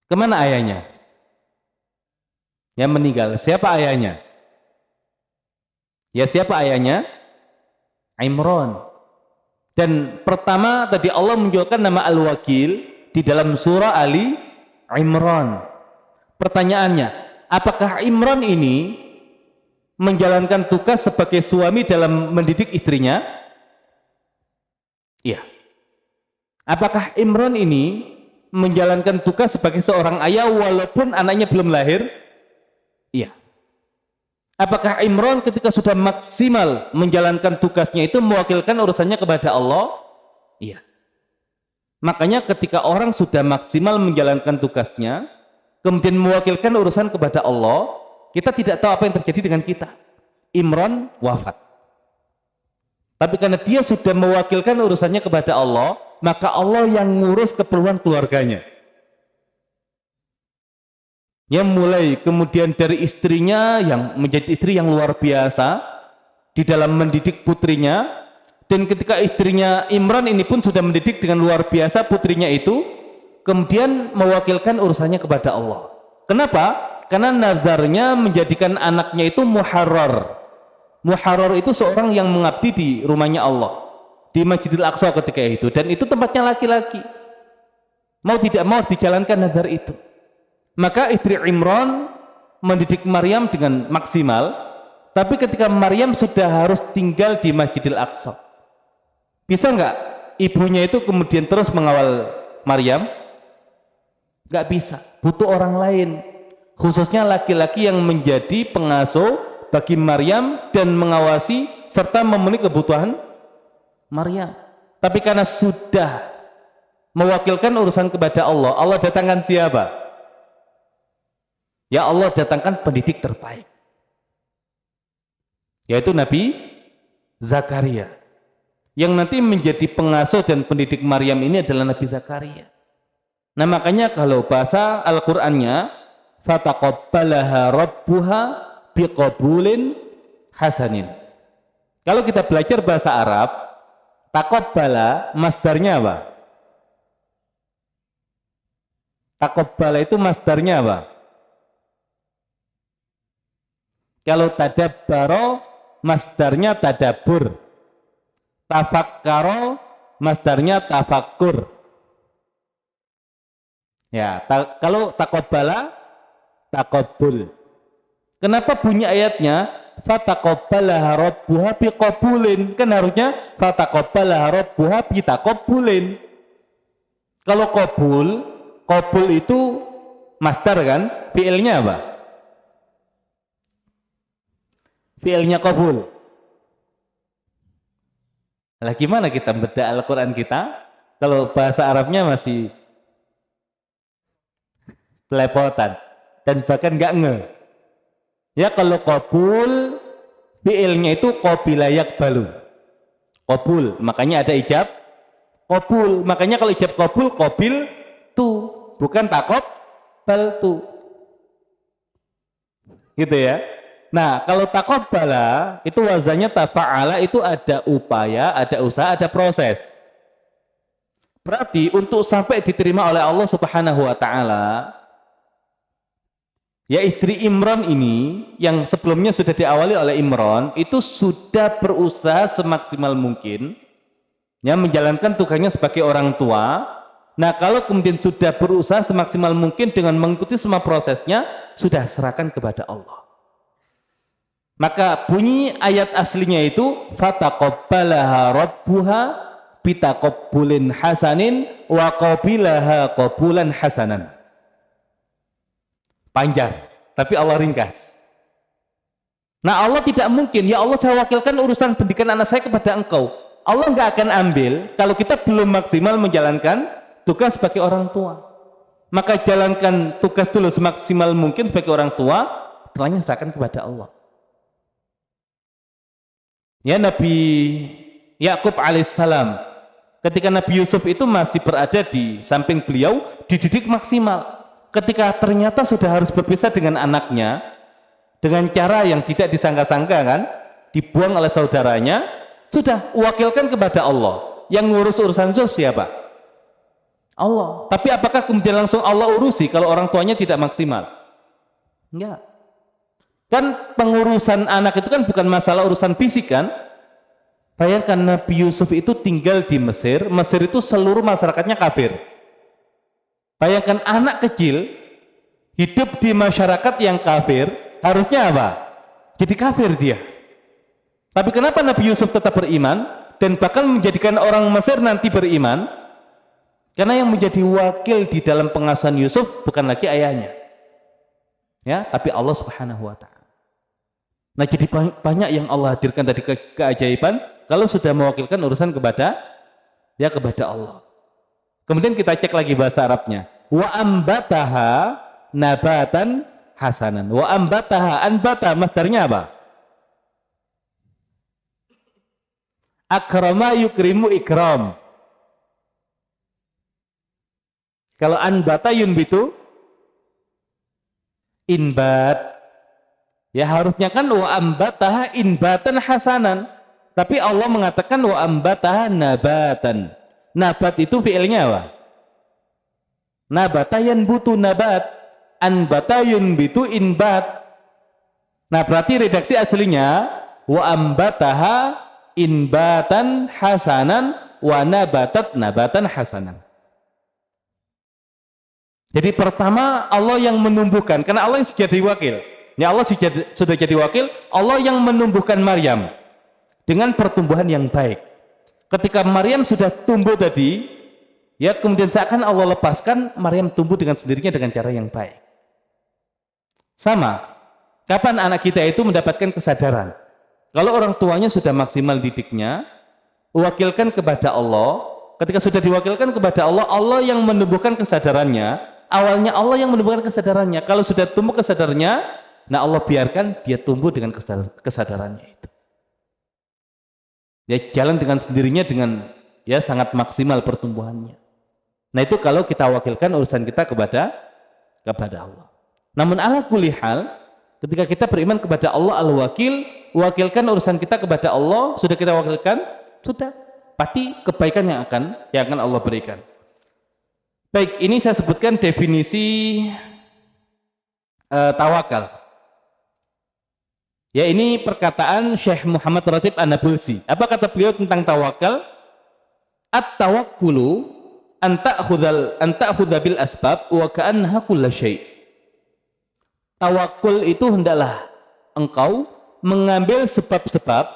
Kemana ayahnya? Ya, meninggal. Siapa ayahnya? Ya, siapa ayahnya? Imran. Dan pertama tadi Allah menunjukkan nama Al-Wakil di dalam surah Ali Imran. Pertanyaannya, apakah Imran ini menjalankan tugas sebagai suami dalam mendidik istrinya? Iya. Apakah Imran ini menjalankan tugas sebagai seorang ayah walaupun anaknya belum lahir? Iya. Apakah Imran ketika sudah maksimal menjalankan tugasnya itu mewakilkan urusannya kepada Allah? Iya. Makanya ketika orang sudah maksimal menjalankan tugasnya, kemudian mewakilkan urusan kepada Allah, kita tidak tahu apa yang terjadi dengan kita. Imran wafat. Tapi karena dia sudah mewakilkan urusannya kepada Allah, maka Allah yang ngurus keperluan keluarganya. Ya, mulai kemudian dari istrinya yang menjadi istri yang luar biasa di dalam mendidik putrinya, dan ketika istrinya Imran ini pun sudah mendidik dengan luar biasa putrinya itu, kemudian mewakilkan urusannya kepada Allah. Kenapa? Karena nazarnya menjadikan anaknya itu muharrar. Muharrar itu seorang yang mengabdi di rumahnya Allah, di Masjidil Aqsa ketika itu, dan itu tempatnya laki-laki. Mau tidak mau dijalankan nazar itu. Maka istri Imran mendidik Maryam dengan maksimal, tapi ketika Maryam sudah harus tinggal di Masjidil Aqsa, bisa nggak ibunya itu kemudian terus mengawal Maryam? Nggak bisa, butuh orang lain, khususnya laki-laki yang menjadi pengasuh bagi Maryam dan mengawasi serta memenuhi kebutuhan Maryam. Tapi karena sudah mewakilkan urusan kepada Allah, Allah datangkan siapa? Ya, Allah datangkan pendidik terbaik, yaitu Nabi Zakaria, yang nanti menjadi pengasuh dan pendidik Maryam ini adalah Nabi Zakaria. Nah, makanya kalau bahasa Al-Qur'annya fataqabbalaha rabbuha biqabulin hasanin. Kalau kita belajar bahasa Arab, taqabbala masdarnya apa? Taqabbala itu masdarnya apa? Kalau tadabbaro masdarnya tadabbur, tafakkaro masdarnya tafakkur. Ya, kalau taqabbala taqabbul. Kenapa bunyi ayatnya fataqabbalaha rabbuha biqabulin? Kan harusnya fataqabbalaha rabbuha bitaqabbulin. Kalau qabul, qabul itu masdar kan? Fiilnya apa? Fiilnya qabul. Lah gimana kita bedah Al-Qur'an kita kalau bahasa Arabnya masih belepotan dan bahkan nggak nge. Ya, kalau qabul fiilnya itu qabila yaqbalu. Qabul, makanya ada ijab qabul. Makanya kalau ijab qabul qabil tu, bukan taqabbal tu. Gitu ya. Nah, kalau taqabbala itu wazannya tafa'ala, itu ada upaya, ada usaha, ada proses. Berarti untuk sampai diterima oleh Allah Subhanahu wa taala, ya, istri Imran ini yang sebelumnya sudah diawali oleh Imran itu sudah berusaha semaksimal mungkin ya menjalankan tugasnya sebagai orang tua. Nah, kalau kemudian sudah berusaha semaksimal mungkin dengan mengikuti semua prosesnya, sudah serahkan kepada Allah. Maka bunyi ayat aslinya itu fataqabbalaha rabbuha bitaqabbulin hasanin wa qabilaha qabulan hasanan. Panjang, tapi Allah ringkas. Nah, Allah tidak mungkin, ya Allah saya wakilkan urusan pendidikan anak saya kepada engkau. Allah nggak akan ambil kalau kita belum maksimal menjalankan tugas sebagai orang tua. Maka jalankan tugas dulu semaksimal mungkin sebagai orang tua, setelahnya serahkan kepada Allah. Ya, Nabi Yakub alaihissalam, ketika Nabi Yusuf itu masih berada di samping beliau, dididik maksimal. Ketika ternyata sudah harus berpisah dengan anaknya dengan cara yang tidak disangka-sangka kan, dibuang oleh saudaranya, sudah wakilkan kepada Allah. Yang ngurus urusan siapa? Allah. Tapi apakah kemudian langsung Allah urusi kalau orang tuanya tidak maksimal? Enggak. Kan pengurusan anak itu kan bukan masalah urusan fisik kan? Bayangkan Nabi Yusuf itu tinggal di Mesir, Mesir itu seluruh masyarakatnya kafir. Bayangkan anak kecil hidup di masyarakat yang kafir, harusnya apa? Jadi kafir dia. Tapi kenapa Nabi Yusuf tetap beriman dan bahkan menjadikan orang Mesir nanti beriman? Karena yang menjadi wakil di dalam pengasuhan Yusuf bukan lagi ayahnya, ya, tapi Allah Subhanahu wa Ta'ala. Nah, jadi banyak yang Allah hadirkan tadi keajaiban kalau sudah mewakilkan urusan kepada Allah. Kemudian kita cek lagi bahasa Arabnya. Wa ambataha nabatan hasanan. Wa ambataha, anbata masdarnya apa? Akrama yukrimu ikram. Kalau anbata yunbitu inbat. Ya harusnya kan wa ambataha inbatan hasanan. Tapi Allah mengatakan wa ambataha nabatan. Nabat itu fi'ilnya apa? Nabata yanbutu nabat, anbata yunbitu inbat. Nah, berarti redaksi aslinya wa ambataha inbatan hasanan wa nabatat nabatan hasanan. Jadi pertama Allah yang menumbuhkan, karena Allah yang sudah jadi wakil. Ya, Allah sudah jadi wakil, Allah yang menumbuhkan Maryam dengan pertumbuhan yang baik. Ketika Maryam sudah tumbuh tadi, ya kemudian seakan Allah lepaskan, Maryam tumbuh dengan sendirinya dengan cara yang baik. Sama, kapan anak kita itu mendapatkan kesadaran? Kalau orang tuanya sudah maksimal didiknya, wakilkan kepada Allah. Ketika sudah diwakilkan kepada Allah, Allah yang menumbuhkan kesadarannya. Awalnya Allah yang menumbuhkan kesadarannya. Kalau sudah tumbuh kesadarannya, nah Allah biarkan dia tumbuh dengan kesadarannya itu. Ya, jalan dengan sendirinya dengan ya sangat maksimal pertumbuhannya. Nah, itu kalau kita wakilkan urusan kita kepada Allah. Namun ala kulli hal, ketika kita beriman kepada Allah al-wakil, wakilkan urusan kita kepada Allah, sudah kita wakilkan, sudah pasti kebaikan yang akan Allah berikan. Baik, ini saya sebutkan definisi tawakal. Ya, ini perkataan Syekh Muhammad Ratib An-Nabulsi. Apa kata beliau tentang tawakal? At-tawakkulu an ta'khudha bil asbab wa ka'annaha kullu syai'. Tawakul itu hendaklah engkau mengambil sebab-sebab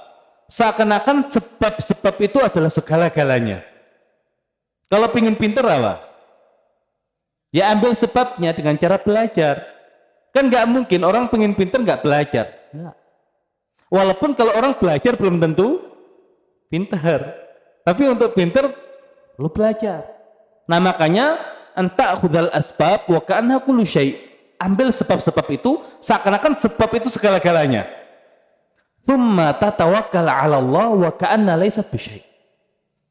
seakan-akan sebab-sebab itu adalah segala-galanya. Kalau pingin pinter apa? Ya ambil sebabnya dengan cara belajar. Kan nggak mungkin orang pingin pinter nggak belajar. Nggak. Walaupun kalau orang belajar belum tentu pintar, tapi untuk pintar perlu belajar. Nah makanya anta khudal asbab wa ka'annaha kullu syai'. Ambil sebab-sebab itu seakan-akan sebab itu segala-galanya. Tsumma tatawakkal 'ala Allah wa ka'anna laysat bisyai'.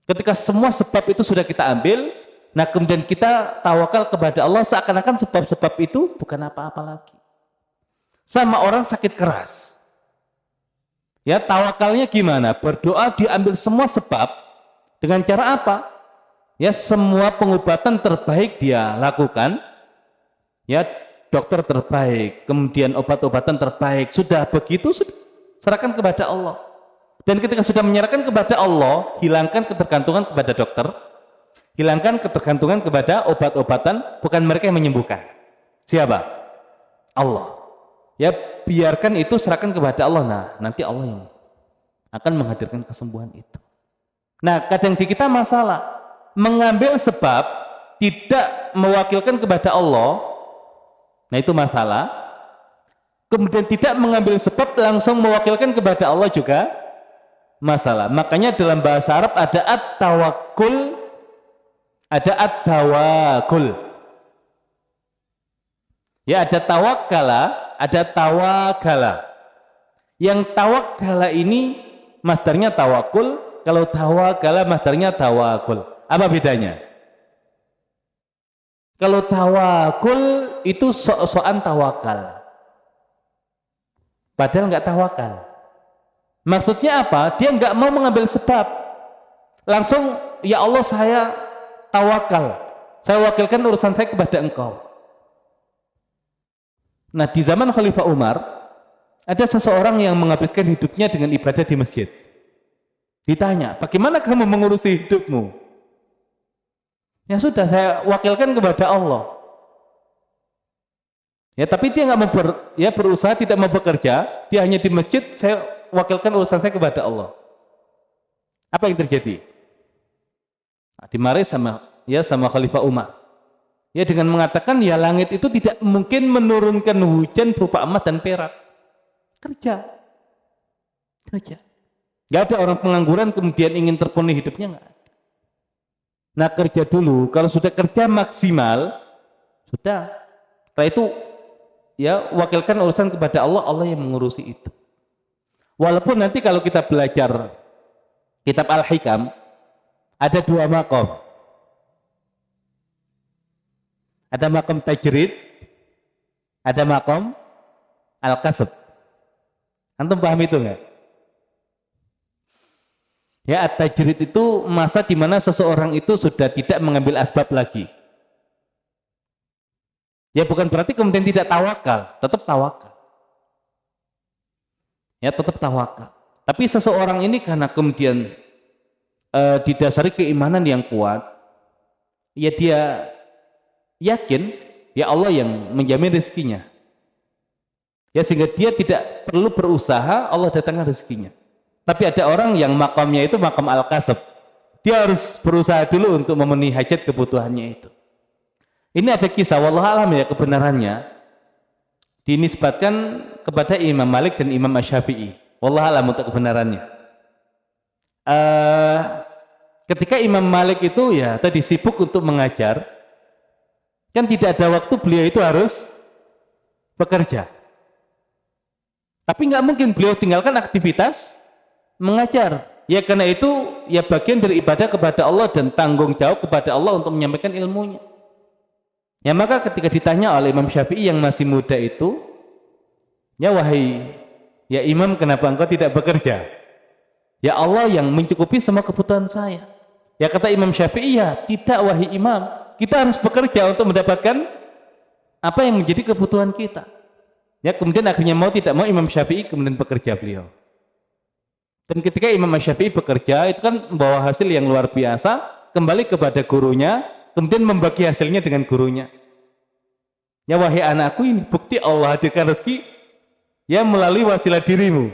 Ketika semua sebab itu sudah kita ambil, nah kemudian kita tawakal kepada Allah seakan-akan sebab-sebab itu bukan apa-apa lagi. Sama orang sakit keras. Ya, tawakalnya gimana? Berdoa diambil semua sebab dengan cara apa? Ya, semua pengobatan terbaik dia lakukan. Ya, dokter terbaik, kemudian obat-obatan terbaik. Sudah begitu, sudah serahkan kepada Allah. Dan ketika sudah menyerahkan kepada Allah, hilangkan ketergantungan kepada dokter, hilangkan ketergantungan kepada obat-obatan, bukan mereka yang menyembuhkan. Siapa? Allah. Ya, biarkan itu serahkan kepada Allah. Nah, nanti Allah yang akan menghadirkan kesembuhan itu. Nah, kadang di kita masalah mengambil sebab tidak mewakilkan kepada Allah. Nah, itu masalah. Kemudian tidak mengambil sebab langsung mewakilkan kepada Allah juga masalah. Makanya dalam bahasa Arab ada at-tawakkul, ada at-tawakul. Ya, ada tawakkala, ada tawakala. Yang tawakkala ini masdarnya tawakul, kalau tawakala masdarnya tawakul. Apa bedanya? Kalau tawakul itu sok-sokan tawakal, padahal nggak tawakal. Maksudnya apa? Dia nggak mau mengambil sebab, langsung ya Allah saya tawakal, saya wakilkan urusan saya kepada Engkau. Nah, di zaman Khalifah Umar ada seseorang yang menghabiskan hidupnya dengan ibadah di masjid. Ditanya, bagaimana kamu mengurusi hidupmu? Ya sudah, saya wakilkan kepada Allah. Ya, tapi dia nggak mau berusaha, tidak mau bekerja, dia hanya di masjid, saya wakilkan urusan saya kepada Allah. Apa yang terjadi? Nah, dimarahi sama Khalifah Umar. Ya, dengan mengatakan ya langit itu tidak mungkin menurunkan hujan berupa emas dan perak. Kerja. Gak ada orang pengangguran kemudian ingin terpenuhi hidupnya, nggak ada. Nah, kerja dulu. Kalau sudah kerja maksimal, sudah. Setelah itu ya wakilkan urusan kepada Allah, Allah yang mengurusi itu. Walaupun nanti kalau kita belajar kitab Al-Hikam ada dua maqam. Ada maqam tajrid, ada maqam al-kasb. Antum paham itu enggak? Ya, at-tajrid itu masa di mana seseorang itu sudah tidak mengambil asbab lagi. Ya, bukan berarti kemudian tidak tawakal, tetap tawakal. Ya, tetap tawakal. Tapi seseorang ini karena kemudian didasari keimanan yang kuat, ya dia yakin ya Allah yang menjamin rezekinya. Ya, sehingga dia tidak perlu berusaha, Allah datangkan rezekinya. Tapi ada orang yang makamnya itu makam al-kasab. Dia harus berusaha dulu untuk memenuhi hajat kebutuhannya itu. Ini ada kisah, wallahu alam ya kebenarannya, dinisbatkan kepada Imam Malik dan Imam Asy-Syafi'i. Wallahu alam untuk kebenarannya. Ketika Imam Malik itu ya tadi sibuk untuk mengajar, kan tidak ada waktu, beliau itu harus bekerja. Tapi nggak mungkin beliau tinggalkan aktivitas mengajar. Ya karena itu ya bagian dari ibadah kepada Allah dan tanggung jawab kepada Allah untuk menyampaikan ilmunya. Ya maka ketika ditanya oleh Imam Syafi'i yang masih muda itu, ya wahai ya Imam, kenapa engkau tidak bekerja? Ya Allah yang mencukupi semua kebutuhan saya. Ya kata Imam Syafi'i, ya tidak wahai Imam, kita harus bekerja untuk mendapatkan apa yang menjadi kebutuhan kita. Ya kemudian akhirnya mau tidak mau Imam Syafi'i kemudian bekerja beliau. Dan ketika Imam Syafi'i bekerja itu kan membawa hasil yang luar biasa, kembali kepada gurunya, kemudian membagi hasilnya dengan gurunya. Ya wahai anakku, ini bukti Allah hadirkan rezeki ya melalui wasilah dirimu.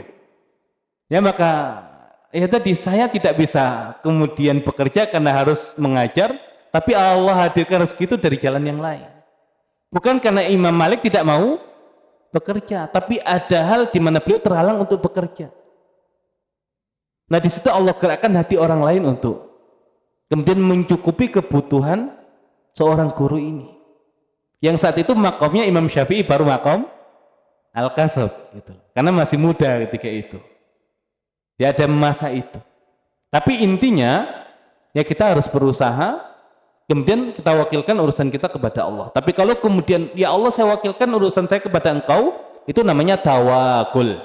Ya maka ya tadi saya tidak bisa kemudian bekerja karena harus mengajar, tapi Allah hadirkan rezeki itu dari jalan yang lain. Bukan karena Imam Malik tidak mau bekerja, tapi ada hal di mana beliau terhalang untuk bekerja. Nah di situ Allah gerakkan hati orang lain untuk kemudian mencukupi kebutuhan seorang guru ini. Yang saat itu makamnya Imam Syafi'i baru makam al-kasab gitu. Karena masih muda ketika itu. Ya ada masa itu. Tapi intinya ya kita harus berusaha, kemudian kita wakilkan urusan kita kepada Allah. Tapi kalau kemudian ya Allah saya wakilkan urusan saya kepada Engkau, itu namanya tawakul.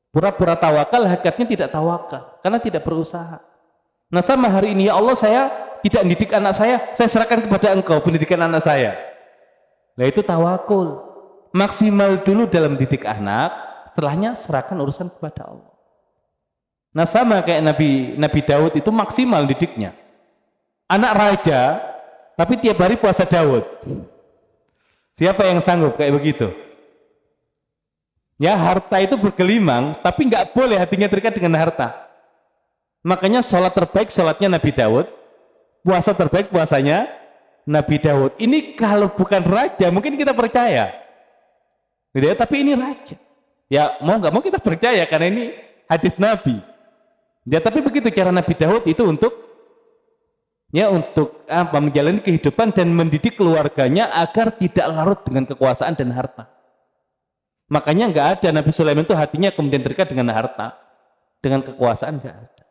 Pura-pura tawakal, hakikatnya tidak tawakal karena tidak berusaha. Nah sama hari ini ya Allah saya tidak mendidik anak saya serahkan kepada Engkau pendidikan anak saya. Nah itu tawakul. Maksimal dulu dalam didik anak, setelahnya serahkan urusan kepada Allah. Nah sama kayak Nabi Daud itu maksimal didiknya. Anak raja, tapi tiap hari puasa Daud. Siapa yang sanggup kayak begitu? Ya harta itu bergelimang, tapi nggak boleh hatinya terikat dengan harta. Makanya sholat terbaik sholatnya Nabi Daud, puasa terbaik puasanya Nabi Daud. Ini kalau bukan raja mungkin kita percaya, gitu ya, tapi ini raja. Ya mau nggak mau kita percaya karena ini hadis Nabi. Ya tapi begitu cara Nabi Daud itu untuk ya untuk apa menjalani kehidupan dan mendidik keluarganya agar tidak larut dengan kekuasaan dan harta. Makanya nggak ada Nabi Sulaiman itu hatinya kemudian terikat dengan harta, dengan kekuasaan nggak ada.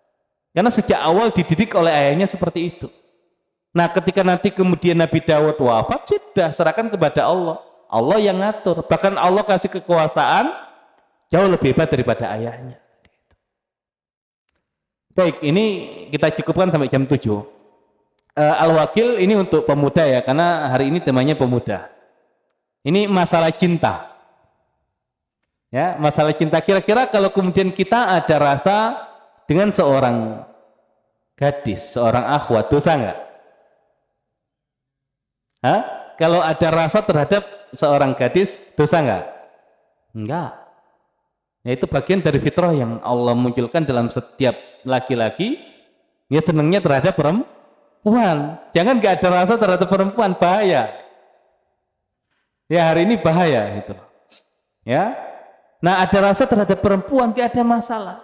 Karena sejak awal dididik oleh ayahnya seperti itu. Nah, ketika nanti kemudian Nabi Daud wafat, sudah serahkan kepada Allah. Allah yang ngatur. Bahkan Allah kasih kekuasaan jauh lebih hebat daripada ayahnya. Baik, ini kita cukupkan sampai jam 7. Al-Wakil ini untuk pemuda ya, karena hari ini temanya pemuda. Ini masalah cinta. Ya, masalah cinta. Kira-kira kalau kemudian kita ada rasa dengan seorang gadis, seorang akhwat, dosa nggak? Hah? Kalau ada rasa terhadap seorang gadis, dosa nggak? Enggak. Ya, itu bagian dari fitrah yang Allah munculkan dalam setiap laki-laki. Ya senangnya terhadap perempuan. Jangan nggak ada rasa terhadap perempuan, bahaya. Ya hari ini bahaya itu. Ya. Nah ada rasa terhadap perempuan nggak ada masalah.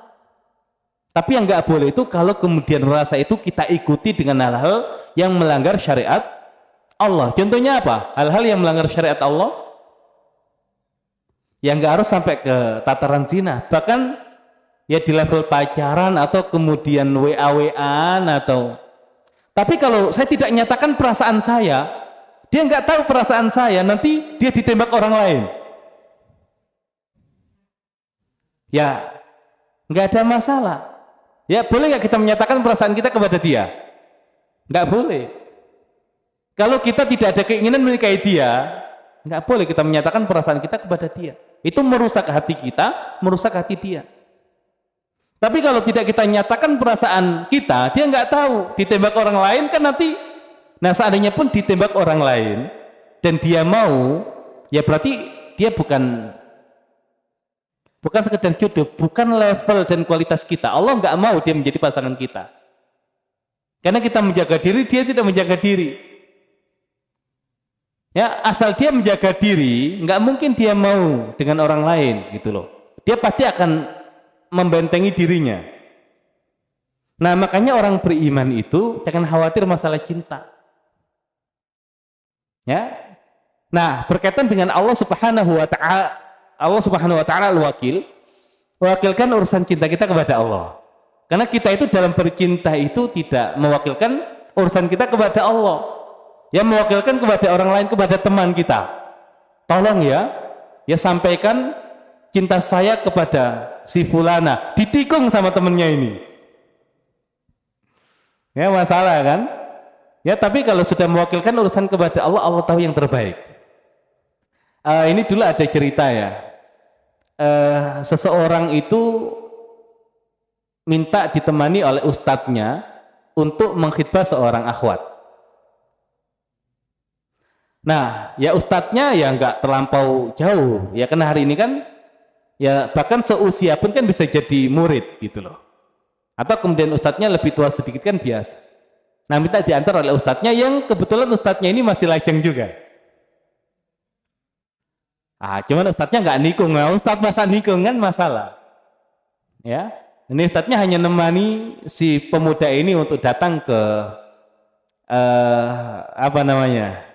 Tapi yang nggak boleh itu kalau kemudian rasa itu kita ikuti dengan hal-hal yang melanggar syariat Allah. Contohnya apa? Hal-hal yang melanggar syariat Allah yang nggak harus sampai ke tataran zina, bahkan ya di level pacaran atau kemudian WA-WAan atau. Tapi kalau saya tidak nyatakan perasaan saya, dia nggak tahu perasaan saya, nanti dia ditembak orang lain. Ya nggak ada masalah. Ya boleh nggak kita menyatakan perasaan kita kepada dia? Nggak boleh. Kalau kita tidak ada keinginan menikahi dia, nggak boleh kita menyatakan perasaan kita kepada dia. Itu merusak hati kita, merusak hati dia. Tapi kalau tidak kita nyatakan perasaan kita, dia nggak tahu. Ditembak orang lain kan nanti. Nah seandainya pun ditembak orang lain dan dia mau, ya berarti dia bukan sekedar jodoh, bukan level dan kualitas kita. Allah nggak mau dia menjadi pasangan kita. Karena kita menjaga diri, dia tidak menjaga diri. Ya, asal dia menjaga diri, nggak mungkin dia mau dengan orang lain, gitu loh. Dia pasti akan membentengi dirinya. Nah, makanya orang beriman itu jangan khawatir masalah cinta. Ya. Nah, berkaitan dengan Allah Subhanahu wa taala al-wakil, wakilkan urusan cinta kita kepada Allah. Karena kita itu dalam bercinta itu tidak mewakilkan urusan kita kepada Allah. Ya mewakilkan kepada orang lain, kepada teman kita. Tolong ya sampaikan cinta saya kepada si fulana, ditikung sama temennya ini. Ya masalah kan? Ya tapi kalau sudah mewakilkan urusan kepada Allah, Allah tahu yang terbaik. Ini dulu ada cerita ya. Seseorang itu minta ditemani oleh ustadznya untuk mengkhidbah seorang akhwat. Nah, ya ustadznya ya nggak terlampau jauh, ya karena hari ini kan, ya bahkan seusia pun kan bisa jadi murid gitu loh. Atau kemudian ustadznya lebih tua sedikit kan biasa. Nah, minta diantar oleh ustadznya yang kebetulan ustadznya ini masih lajang juga. Cuman ustadznya nggak nikung, nah ustadz masa nikung kan masalah. Ya, ini ustadznya hanya nemani si pemuda ini untuk datang ke apa namanya?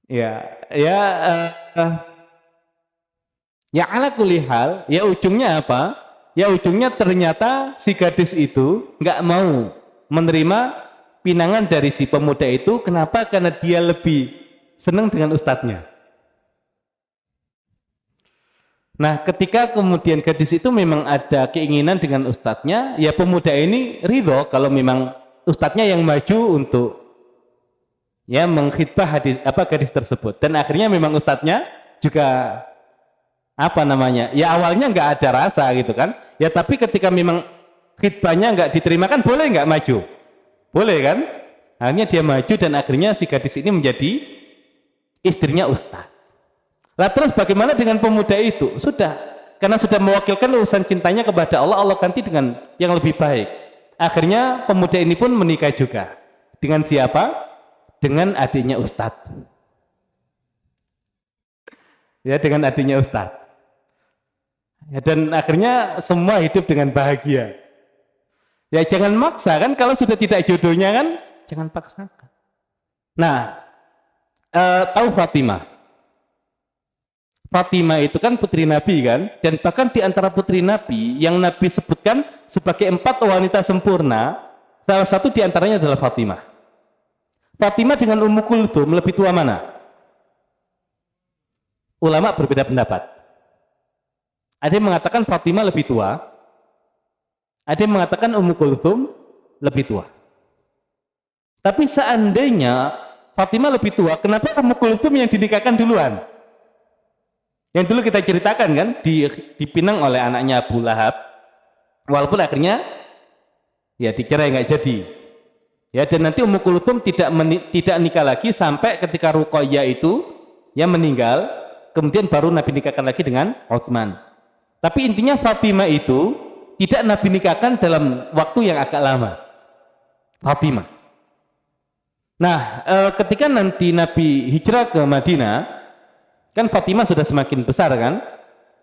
Ya ala kulli hal, ya ujungnya apa? Ya ujungnya ternyata si gadis itu nggak mau menerima pinangan dari si pemuda itu. Kenapa? Karena dia lebih senang dengan ustadznya. Nah, ketika kemudian gadis itu memang ada keinginan dengan ustadznya, ya pemuda ini ridho kalau memang ustadznya yang maju untuk ya mengkhidbah gadis tersebut. Dan akhirnya memang ustadznya juga apa namanya, ya awalnya nggak ada rasa gitu kan, ya tapi ketika memang khidbahnya nggak diterima kan boleh nggak maju, boleh kan, akhirnya dia maju dan akhirnya si gadis ini menjadi istrinya ustadz. Lah terus bagaimana dengan pemuda itu? Sudah, karena sudah mewakilkan urusan cintanya kepada Allah, Allah ganti dengan yang lebih baik. Akhirnya pemuda ini pun menikah juga. Dengan siapa? Dengan adiknya ustadz. Ya, dengan adiknya ustadz. Ya, dan akhirnya semua hidup dengan bahagia. Ya jangan maksa kan, kalau sudah tidak jodohnya kan jangan paksakan. Nah, tahu Fatimah? Fatimah itu kan putri Nabi kan, dan bahkan di antara putri Nabi yang Nabi sebutkan sebagai 4 wanita sempurna, salah satu di antaranya adalah Fatimah. Fatimah dengan Ummu Kulthum lebih tua mana? Ulama berbeda pendapat. Ada yang mengatakan Fatimah lebih tua, ada yang mengatakan Ummu Kulthum lebih tua. Tapi seandainya Fatimah lebih tua, kenapa Ummu Kulthum yang dinikahkan duluan? Yang dulu kita ceritakan kan, dipinang oleh anaknya Abu Lahab, walaupun akhirnya ya dicerai, nggak jadi. Ya, dan nanti Ummu Kulthum tidak nikah lagi sampai ketika Ruqayyah itu yang meninggal, kemudian baru Nabi nikahkan lagi dengan Utsman. Tapi intinya Fatimah itu tidak Nabi nikahkan dalam waktu yang agak lama. Fatimah. Nah, ketika nanti Nabi hijrah ke Madinah, kan Fatimah sudah semakin besar kan?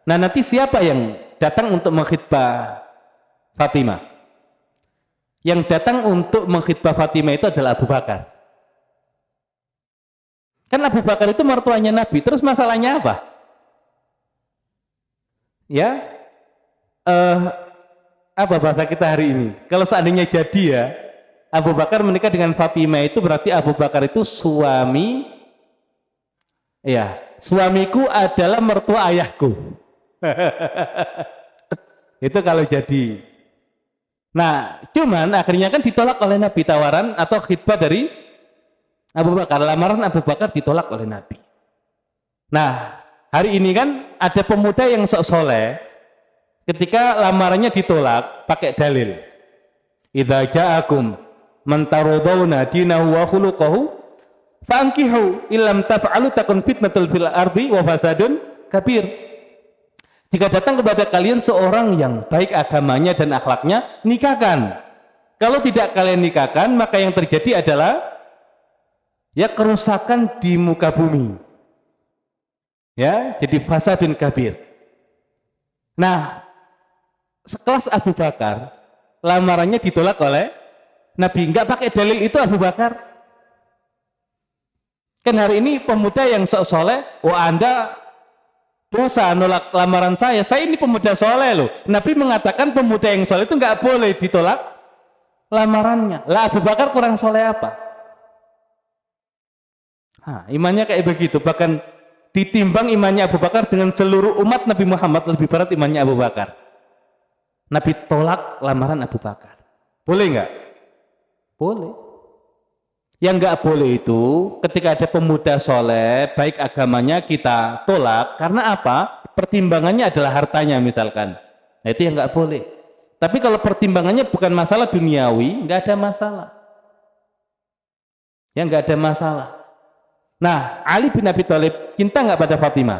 Nah, nanti siapa yang datang untuk mengkhitbah Fatimah? Yang datang untuk mengkhitbah Fatimah itu adalah Abu Bakar. Kan Abu Bakar itu mertuanya Nabi, terus masalahnya apa? Ya, apa bahasa kita hari ini? Kalau seandainya jadi ya, Abu Bakar menikah dengan Fatimah itu berarti Abu Bakar itu suami, ya, suamiku adalah mertua ayahku. Itu kalau jadi. Nah, cuman akhirnya kan ditolak oleh Nabi tawaran atau khitbah dari Abu Bakar. Lamaran Abu Bakar ditolak oleh Nabi. Nah, hari ini kan ada pemuda yang sok soleh, ketika lamarannya ditolak pakai dalil. Idza ja'akum man taradawna dinahu wa khuluquhu fa'ankihu illam taf'alu takun fitnatul fil ardi wa fasadun kabir. Jika datang kepada kalian seorang yang baik agamanya dan akhlaknya, nikahkan. Kalau tidak kalian nikahkan, maka yang terjadi adalah ya kerusakan di muka bumi. Ya, jadi fasadun kabir. Nah, sekelas Abu Bakar, lamarannya ditolak oleh Nabi. Enggak pakai dalil itu Abu Bakar. Kan hari ini pemuda yang sok soleh, oh Anda dosa nolak lamaran saya ini pemuda soleh loh. Nabi mengatakan pemuda yang soleh itu nggak boleh ditolak lamarannya. Lah Abu Bakar kurang soleh apa? Imannya kayak begitu. Bahkan ditimbang imannya Abu Bakar dengan seluruh umat Nabi Muhammad, lebih berat imannya Abu Bakar. Nabi tolak lamaran Abu Bakar. Boleh nggak? Boleh. Yang nggak boleh itu ketika ada pemuda soleh, baik agamanya kita tolak, karena apa? Pertimbangannya adalah hartanya misalkan. Nah itu yang nggak boleh. Tapi kalau pertimbangannya bukan masalah duniawi, nggak ada masalah. Ya nggak ada masalah. Nah, Ali bin Abi Thalib cinta nggak pada Fatimah?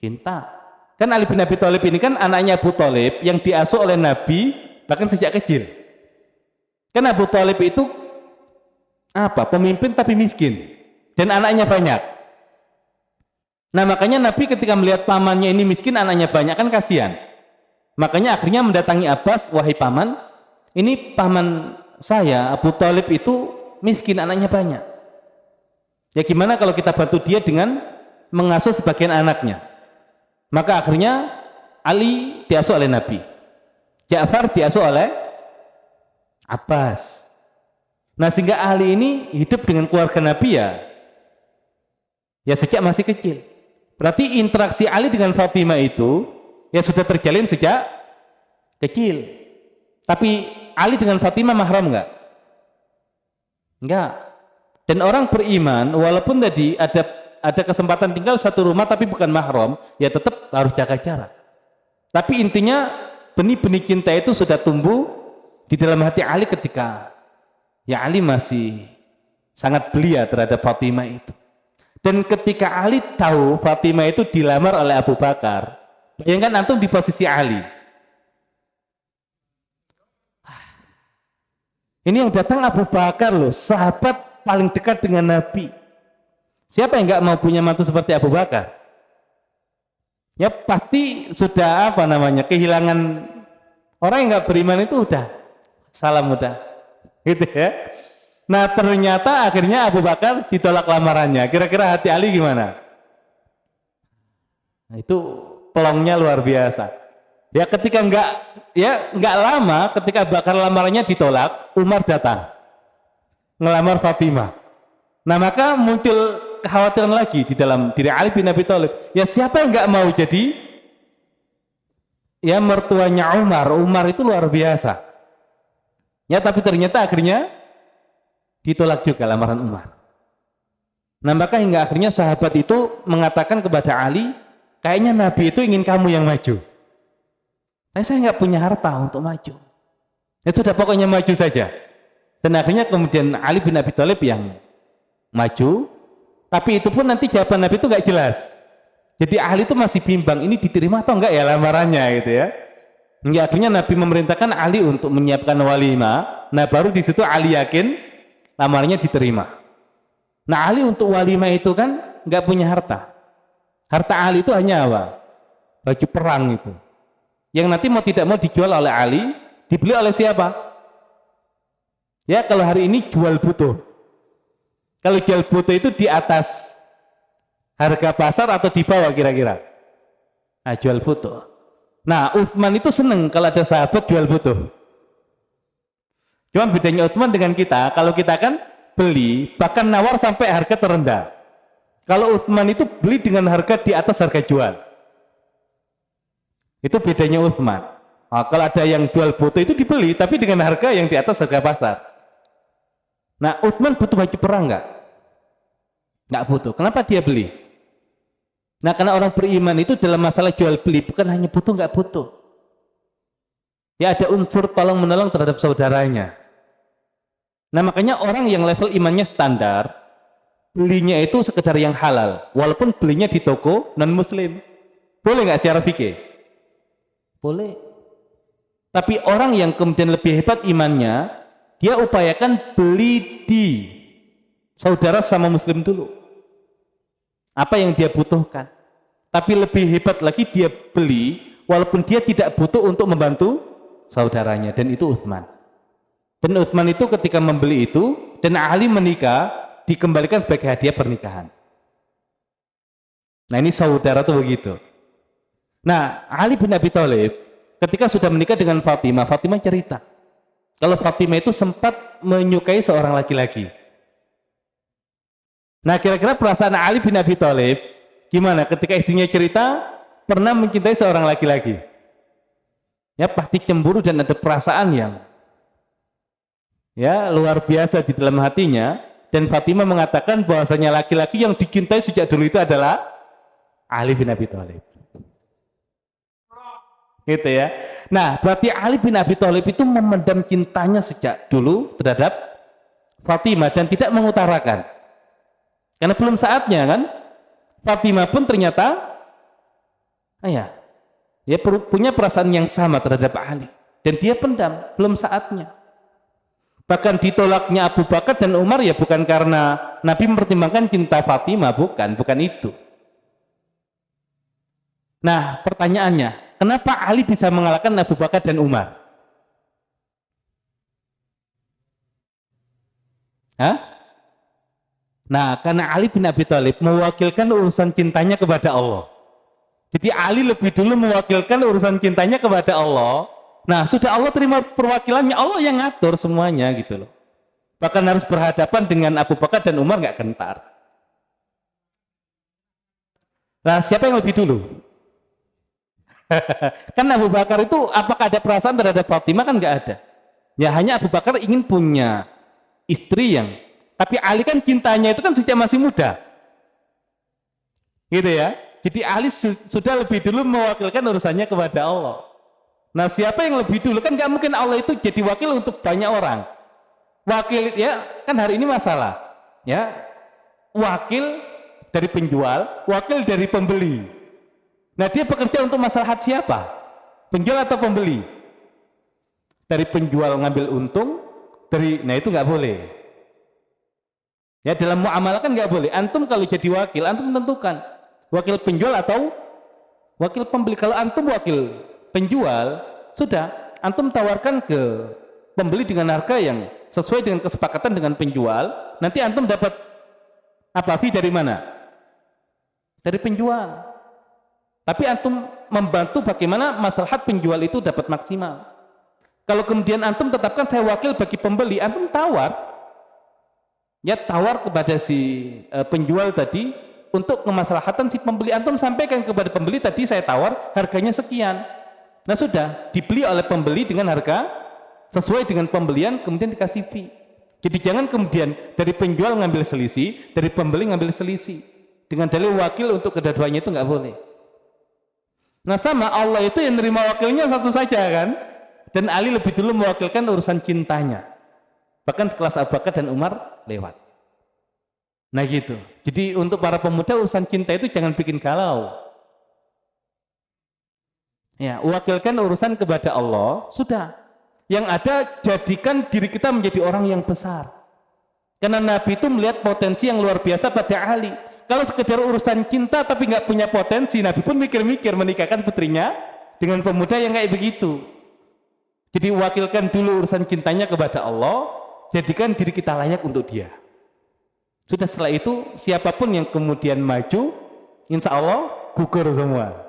Cinta. Kan Ali bin Abi Thalib ini kan anaknya Abu Thalib yang diasuh oleh Nabi bahkan sejak kecil. Kan Abu Thalib itu apa? Pemimpin tapi miskin dan anaknya banyak. Nah makanya Nabi ketika melihat pamannya ini miskin, anaknya banyak, kan kasihan. Makanya akhirnya mendatangi Abbas, wahai paman, ini paman saya Abu Thalib itu miskin, anaknya banyak. Ya gimana kalau kita bantu dia dengan mengasuh sebagian anaknya? Maka akhirnya Ali diasuh oleh Nabi, Ja'far diasuh oleh Abbas. Nah sehingga Ali ini hidup dengan keluarga Nabi ya sejak masih kecil. Berarti interaksi Ali dengan Fatimah itu ya sudah terjalin sejak kecil. Tapi Ali dengan Fatimah mahram enggak? Enggak. Dan orang beriman walaupun tadi ada kesempatan tinggal satu rumah tapi bukan mahram, ya tetap harus jaga jarak. Tapi intinya benih-benih cinta itu sudah tumbuh di dalam hati Ali ketika ya Ali masih sangat belia terhadap Fatimah itu. Dan ketika Ali tahu Fatimah itu dilamar oleh Abu Bakar, bayangkan antum di posisi Ali. Ini yang datang Abu Bakar loh, sahabat paling dekat dengan Nabi. Siapa yang nggak mau punya mantu seperti Abu Bakar? Ya pasti sudah kehilangan Orang yang nggak beriman itu udah salam udah, gitu ya. Nah ternyata akhirnya Abu Bakar ditolak lamarannya. Kira-kira hati Ali gimana? Nah, itu pelongnya luar biasa. Ya ketika nggak lama, ketika Abu Bakar lamarannya ditolak, Umar datang ngelamar Fatimah. Nah maka muncul kekhawatiran lagi di dalam diri Ali bin Abi Thalib. Ya siapa yang nggak mau jadi ya mertuanya Umar? Umar itu luar biasa. Ya tapi ternyata akhirnya ditolak juga lamaran Umar. Nah maka hingga akhirnya sahabat itu mengatakan kepada Ali, kayaknya Nabi itu ingin kamu yang maju. Saya nggak punya harta untuk maju. Ya sudah pokoknya maju saja. Dan akhirnya kemudian Ali bin Abi Thalib yang maju, tapi itu pun nanti jawaban Nabi itu nggak jelas. Jadi Ali itu masih bimbang, ini diterima atau enggak ya lamarannya gitu ya. Hingga akhirnya Nabi memerintahkan Ali untuk menyiapkan walimah. Nah baru di situ Ali yakin lamarannya diterima. Nah Ali untuk walimah itu kan nggak punya harta. Harta Ali itu hanya apa? Baju perang itu. Yang nanti mau tidak mau dijual oleh Ali, dibeli oleh siapa? Ya kalau hari ini jual butuh. Kalau jual butuh itu di atas harga pasar atau di bawah kira-kira? Nah, jual butuh. Nah, Utsman itu seneng kalau ada sahabat jual butuh. Cuma bedanya Utsman dengan kita, kalau kita kan beli, bahkan nawar sampai harga terendah. Kalau Utsman itu beli dengan harga di atas harga jual. Itu bedanya Utsman. Nah, kalau ada yang jual butuh itu dibeli, tapi dengan harga yang di atas harga pasar. Nah, Utsman butuh baju perang nggak? Nggak butuh. Kenapa dia beli? Nah, karena orang beriman itu dalam masalah jual beli bukan hanya butuh nggak butuh. Ya ada unsur tolong menolong terhadap saudaranya. Nah, makanya orang yang level imannya standar, belinya itu sekedar yang halal, walaupun belinya di toko non muslim. Boleh nggak secara fikih? Boleh. Tapi orang yang kemudian lebih hebat imannya, dia upayakan beli di saudara sama muslim dulu. Apa yang dia butuhkan. Tapi lebih hebat lagi dia beli walaupun dia tidak butuh untuk membantu saudaranya, dan itu Utsman. Dan Utsman itu ketika membeli itu dan Ali menikah dikembalikan sebagai hadiah pernikahan. Nah ini saudara tuh begitu. Nah Ali bin Abi Thalib ketika sudah menikah dengan Fatimah, Fatimah cerita kalau Fatimah itu sempat menyukai seorang laki-laki. Nah kira-kira perasaan Ali bin Abi Thalib gimana ketika istrinya cerita pernah mencintai seorang laki-laki? Ya pasti cemburu dan ada perasaan yang ya luar biasa di dalam hatinya. Dan Fatimah mengatakan bahwasanya laki-laki yang dicintai sejak dulu itu adalah Ali bin Abi Thalib. Gitu ya. Nah berarti Ali bin Abi Thalib itu memendam cintanya sejak dulu terhadap Fatimah dan tidak mengutarakan. Karena belum saatnya kan. Fatimah pun ternyata ya punya perasaan yang sama terhadap Ali dan dia pendam, belum saatnya. Bahkan ditolaknya Abu Bakar dan Umar ya bukan karena Nabi mempertimbangkan cinta Fatimah, bukan itu. Nah pertanyaannya, kenapa Ali bisa mengalahkan Abu Bakar dan Umar? Hah? Nah karena Ali bin Abi Thalib mewakilkan urusan cintanya kepada Allah. Jadi Ali lebih dulu mewakilkan urusan cintanya kepada Allah. Nah sudah Allah terima perwakilannya, Allah yang ngatur semuanya gitu loh. Bahkan harus berhadapan dengan Abu Bakar dan Umar nggak gentar. Nah siapa yang lebih dulu? Kan Abu Bakar itu apakah ada perasaan terhadap Fatimah? Kan nggak ada. Ya hanya Abu Bakar ingin punya istri yang, tapi Ali kan cintanya itu kan sejak masih muda. Gitu ya. Jadi Ali sudah lebih dulu mewakilkan urusannya kepada Allah. Nah siapa yang lebih dulu? Kan nggak mungkin Allah itu jadi wakil untuk banyak orang. Wakil ya kan hari ini masalah ya, wakil dari penjual, wakil dari pembeli. Nah dia bekerja untuk maslahat siapa? Penjual atau pembeli? Dari penjual ngambil untung, nah itu nggak boleh. Ya dalam muamalah kan nggak boleh. Antum kalau jadi wakil, antum menentukan wakil penjual atau wakil pembeli. Kalau antum wakil penjual, sudah antum tawarkan ke pembeli dengan harga yang sesuai dengan kesepakatan dengan penjual, nanti antum dapat apa? Fee dari mana? Dari penjual. Tapi antum membantu bagaimana maslahat penjual itu dapat maksimal. Kalau kemudian antum tetapkan saya wakil bagi pembeli, antum tawar, ya tawar kepada si penjual tadi untuk kemaslahatan si pembeli. Antum sampaikan kepada pembeli tadi saya tawar harganya sekian. Nah sudah dibeli oleh pembeli dengan harga sesuai dengan pembelian, kemudian dikasih fee. Jadi jangan kemudian dari penjual ngambil selisih, dari pembeli ngambil selisih. Dengan dalil wakil untuk kedua-duanya itu nggak boleh. Nah sama Allah itu yang nerima wakilnya satu saja kan. Dan Ali lebih dulu mewakilkan urusan cintanya. Bahkan sekelas Abu Bakar dan Umar lewat. Nah gitu. Jadi untuk para pemuda urusan cinta itu jangan bikin galau. Ya, wakilkan urusan kepada Allah, sudah. Yang ada jadikan diri kita menjadi orang yang besar. Karena Nabi itu melihat potensi yang luar biasa pada Ali. Kalau sekedar urusan cinta tapi nggak punya potensi, Nabi pun mikir-mikir menikahkan putrinya dengan pemuda yang kayak begitu. Jadi wakilkan dulu urusan cintanya kepada Allah, jadikan diri kita layak untuk dia. Sudah setelah itu siapapun yang kemudian maju, insya Allah gugur semua.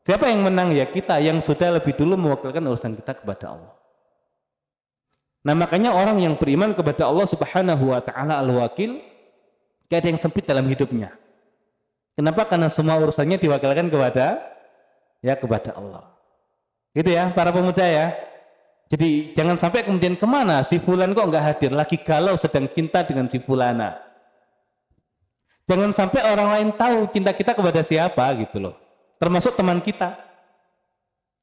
Siapa yang menang? Ya kita yang sudah lebih dulu mewakilkan urusan kita kepada Allah. Nah makanya orang yang beriman kepada Allah Subhanahu wa ta'ala al-wakil, gak ada yang sempit dalam hidupnya. Kenapa? Karena semua urusannya diwakilkan kepada Allah. Gitu ya para pemuda ya. Jadi jangan sampai kemudian kemana si fulan kok nggak hadir, lagi galau sedang cinta dengan si fulana. Jangan sampai orang lain tahu cinta kita kepada siapa gitu loh. Termasuk teman kita.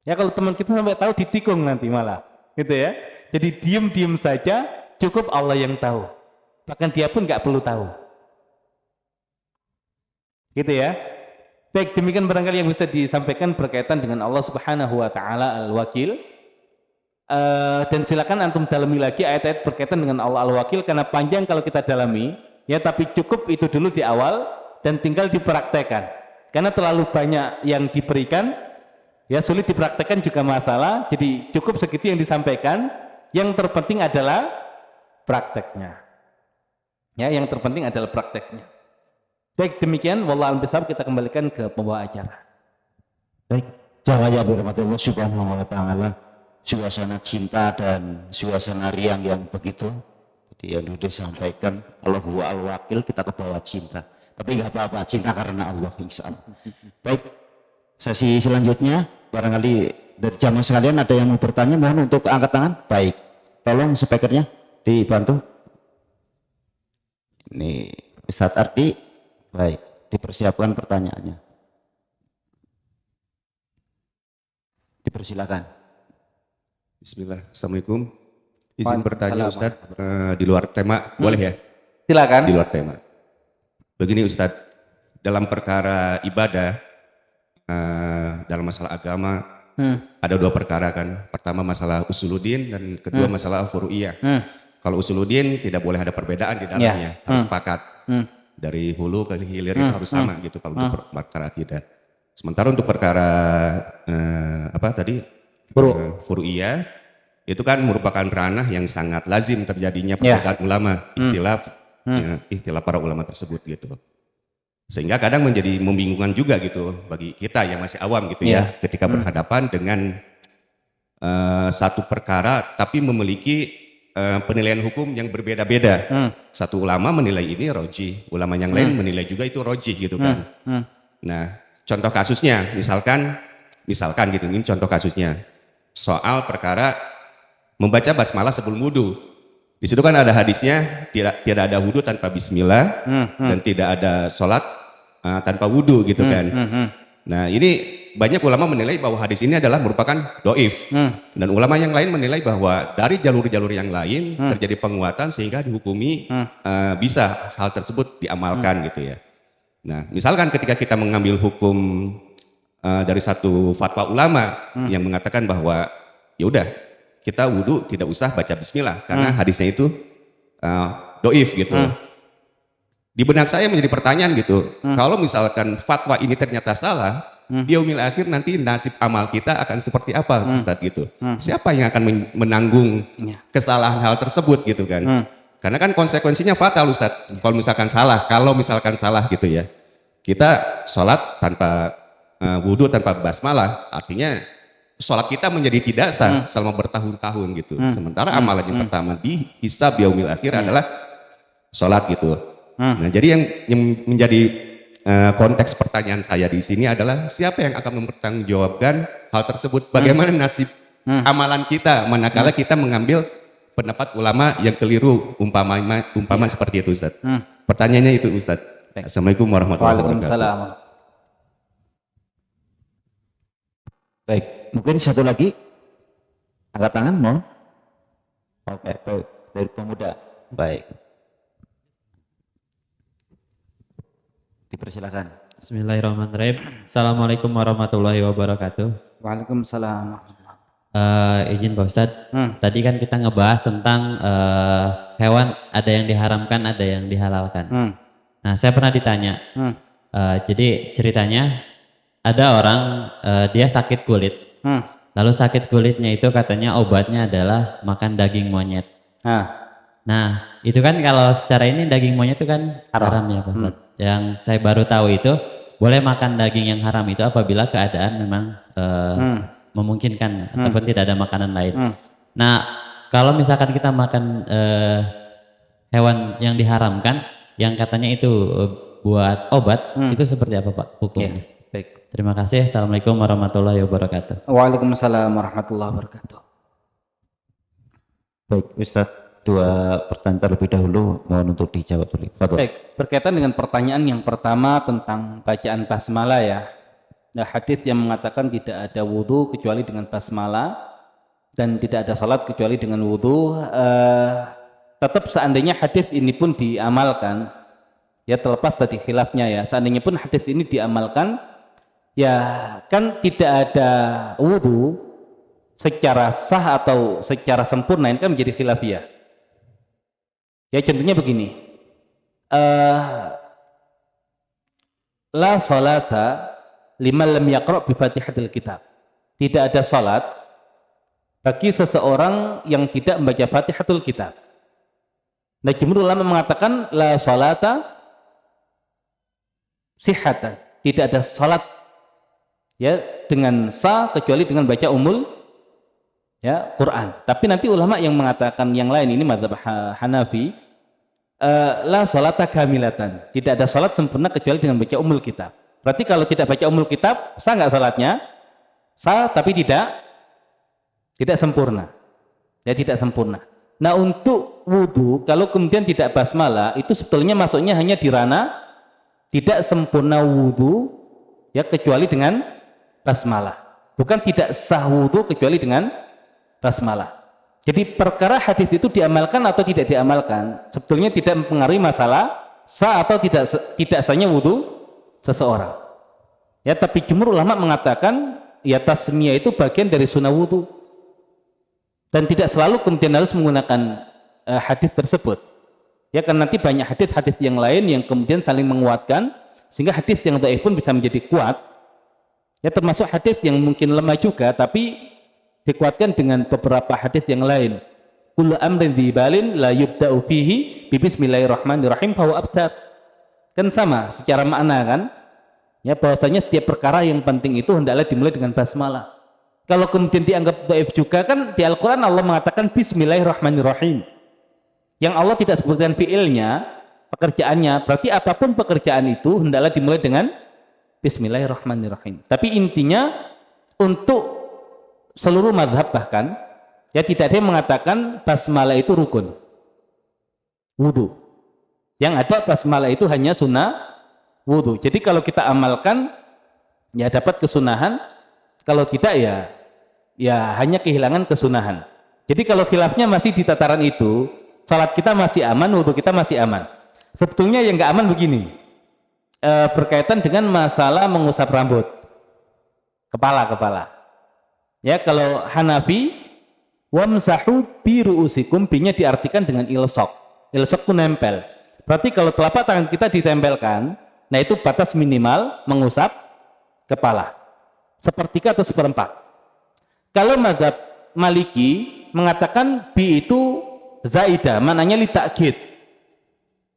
Ya kalau teman kita sampai tahu ditikung nanti malah, gitu ya. Jadi diem saja, cukup Allah yang tahu. Bahkan dia pun nggak perlu tahu. Gitu ya. Baik, demikian barangkali yang bisa disampaikan berkaitan dengan Allah Subhanahu wa taala Al-Wakil. Dan silakan antum dalami lagi ayat-ayat berkaitan dengan Allah Al-Wakil karena panjang kalau kita dalami, ya tapi cukup itu dulu di awal dan tinggal dipraktekkan. Karena terlalu banyak yang diberikan, ya sulit dipraktekkan juga masalah. Jadi cukup segitu yang disampaikan. Yang terpenting adalah prakteknya. Ya, yang terpenting adalah prakteknya. Baik, demikian wallahu a'lam bishawab, kita kembalikan ke pembawa acara. Baik, jawabnya berahmatullah subhanahu wa ta'ala. Suasana cinta dan suasana riang yang begitu tadi yang sudah disampaikan, kalau huwa al-wakil kita ke bawah cinta, tapi nggak apa-apa, cinta karena Allah insya Allah. Baik, sesi selanjutnya barangkali dari jamaah sekalian ada yang mau bertanya, mohon untuk angkat tangan. Baik, tolong speakernya dibantu. Ini Ustadz Ardi. Baik, dipersiapkan pertanyaannya. Dipersilakan. Bismillah, Assalamualaikum. Izin bertanya Ustadz, di luar tema, boleh ya? Silakan. Di luar tema. Begini Ustadz, dalam perkara ibadah, dalam masalah agama, ada dua perkara kan. Pertama masalah usuluddin dan kedua masalah furu'iyah. Kalau usuluddin tidak boleh ada perbedaan di dalamnya, harus sepakat. Dari hulu ke hilir itu harus sama gitu kalau untuk perkara akidah. Sementara untuk perkara furu'iyah itu kan merupakan ranah yang sangat lazim terjadinya perbedaan ulama, ikhtilaf para ulama tersebut gitu. Sehingga kadang menjadi membingungkan juga gitu bagi kita yang masih awam gitu ya, ketika berhadapan dengan satu perkara tapi memiliki penilaian hukum yang berbeda-beda. Satu ulama menilai ini rojih, ulama yang lain menilai juga itu rojih gitu kan. Nah, contoh kasusnya misalkan gitu, ini contoh kasusnya soal perkara membaca basmalah sebelum wudu. Di situ kan ada hadisnya tidak ada wudu tanpa bismillah dan tidak ada sholat tanpa wudu gitu kan. Nah ini banyak ulama menilai bahwa hadis ini adalah merupakan doif dan ulama yang lain menilai bahwa dari jalur-jalur yang lain terjadi penguatan sehingga dihukumi bisa hal tersebut diamalkan gitu ya. Nah misalkan ketika kita mengambil hukum dari satu fatwa ulama yang mengatakan bahwa ya udah kita wudu tidak usah baca bismillah karena hadisnya itu doif gitu. Di benak saya menjadi pertanyaan gitu, kalau misalkan fatwa ini ternyata salah, Di yaumil akhir nanti nasib amal kita akan seperti apa Ustadz gitu. Siapa yang akan menanggung kesalahan hal tersebut gitu kan. Karena kan konsekuensinya fatal Ustadz. Kalau misalkan salah gitu ya. Kita sholat tanpa wudhu, tanpa basmalah, artinya sholat kita menjadi tidak sah selama bertahun-tahun gitu. Sementara amalan yang pertama dihisab yaumil akhir adalah sholat gitu. Nah, jadi yang menjadi konteks pertanyaan saya di sini adalah siapa yang akan mempertanggungjawabkan hal tersebut? Bagaimana nasib amalan kita manakala kita mengambil pendapat ulama yang keliru umpama seperti itu Ustaz. Pertanyaannya itu Ustaz. Assalamualaikum warahmatullahi wabarakatuh. Waalaikumsalam. Baik, mungkin satu lagi. Angkat tangan, mohon. Oke, baik. Dari pemuda. Baik. Dipersilakan. Bismillahirrahmanirrahim. Assalamualaikum warahmatullahi wabarakatuh. Waalaikumsalam. Izin Pak Ustadz, tadi kan kita ngebahas tentang hewan ada yang diharamkan, ada yang dihalalkan. Nah, saya pernah ditanya, jadi ceritanya ada orang dia sakit kulit, lalu sakit kulitnya itu katanya obatnya adalah makan daging monyet. Nah, itu kan kalau secara ini daging monyet itu kan haram ya Pak Ustadz. Yang saya baru tahu itu boleh makan daging yang haram itu apabila keadaan memang memungkinkan ataupun tidak ada makanan lain. Nah, kalau misalkan kita makan hewan yang diharamkan, yang katanya itu buat obat, itu seperti apa Pak hukumnya? Baik. Terima kasih. Assalamualaikum warahmatullahi wabarakatuh. Waalaikumsalam warahmatullahi wabarakatuh. Baik, Ustadz. Dua pertanyaan terlebih dahulu mohon untuk dijawab dulu. Fadhol. Baik, berkaitan dengan pertanyaan yang pertama tentang bacaan basmalah ya. Nah, hadis yang mengatakan tidak ada wudhu kecuali dengan basmalah dan tidak ada salat kecuali dengan wudhu. Tetap seandainya hadis ini pun diamalkan, ya terlepas dari khilafnya ya. Seandainya pun hadis ini diamalkan, ya kan tidak ada wudhu secara sah atau secara sempurna, ini kan menjadi khilafiyah. Ya contohnya begini, la salata liman lam yaqra' bi Fatihatil Kitab. Tidak ada salat bagi seseorang yang tidak membaca Fatihatul Kitab. Nah, jumhur ulama mengatakan la salata sihhatan. Tidak ada salat ya dengan sah kecuali dengan baca ya Quran. Tapi nanti ulama yang mengatakan yang lain, ini mazhab Hanafi, la salata kamilatan, tidak ada salat sempurna kecuali dengan baca Kitab. Berarti kalau tidak baca Kitab, sah nggak salatnya? Sah, tapi tidak sempurna. Ya tidak sempurna. Nah, untuk wudhu kalau kemudian tidak basmalah, itu sebetulnya masuknya hanya di ranah tidak sempurna wudhu ya kecuali dengan basmalah. Bukan tidak sah wudhu kecuali dengan basmalah. Jadi perkara hadis itu diamalkan atau tidak diamalkan sebetulnya tidak mempengaruhi masalah sah atau tidak sahnya wudhu seseorang. Ya, tapi jumhur ulama mengatakan ya tasmiyah itu bagian dari sunnah wudhu dan tidak selalu kemudian harus menggunakan hadis tersebut. Ya kan nanti banyak hadis-hadis yang lain yang kemudian saling menguatkan sehingga hadis yang dhaif pun bisa menjadi kuat. Ya termasuk hadis yang mungkin lemah juga tapi dikuatkan dengan beberapa hadis yang lain. Kullu amrin dzibalin la yubda'u fihi bi bismillahirrahmanirrahim fa huwa abtar. Kan sama secara makna kan? Ya bahwasanya setiap perkara yang penting itu hendaklah dimulai dengan basmalah. Kalau kemudian dianggap dhaif juga kan di Al-Qur'an Allah mengatakan bismillahirrahmanirrahim. Yang Allah tidak sebutkan fiilnya, pekerjaannya, berarti apapun pekerjaan itu hendaklah dimulai dengan bismillahirrahmanirrahim. Tapi intinya untuk seluruh mazhab bahkan ya tidak ada yang mengatakan basmalah itu rukun wudhu. Yang ada basmalah itu hanya sunnah wudhu. Jadi kalau kita amalkan ya dapat kesunahan, kalau tidak ya hanya kehilangan kesunahan. Jadi kalau khilafnya masih di tataran itu, salat kita masih aman, wudhu kita masih aman. Sebetulnya yang nggak aman begini, berkaitan dengan masalah mengusap rambut kepala. Ya kalau Hanafi wamsahu bi ru'usikum, binya diartikan dengan ilsaq. Ilsaq itu nempel. Berarti kalau telapak tangan kita ditempelkan, nah itu batas minimal mengusap kepala. Sepertiga atau seperempat. Kalau mazhab Maliki mengatakan bi itu zaidah, maknanya li ta'kid,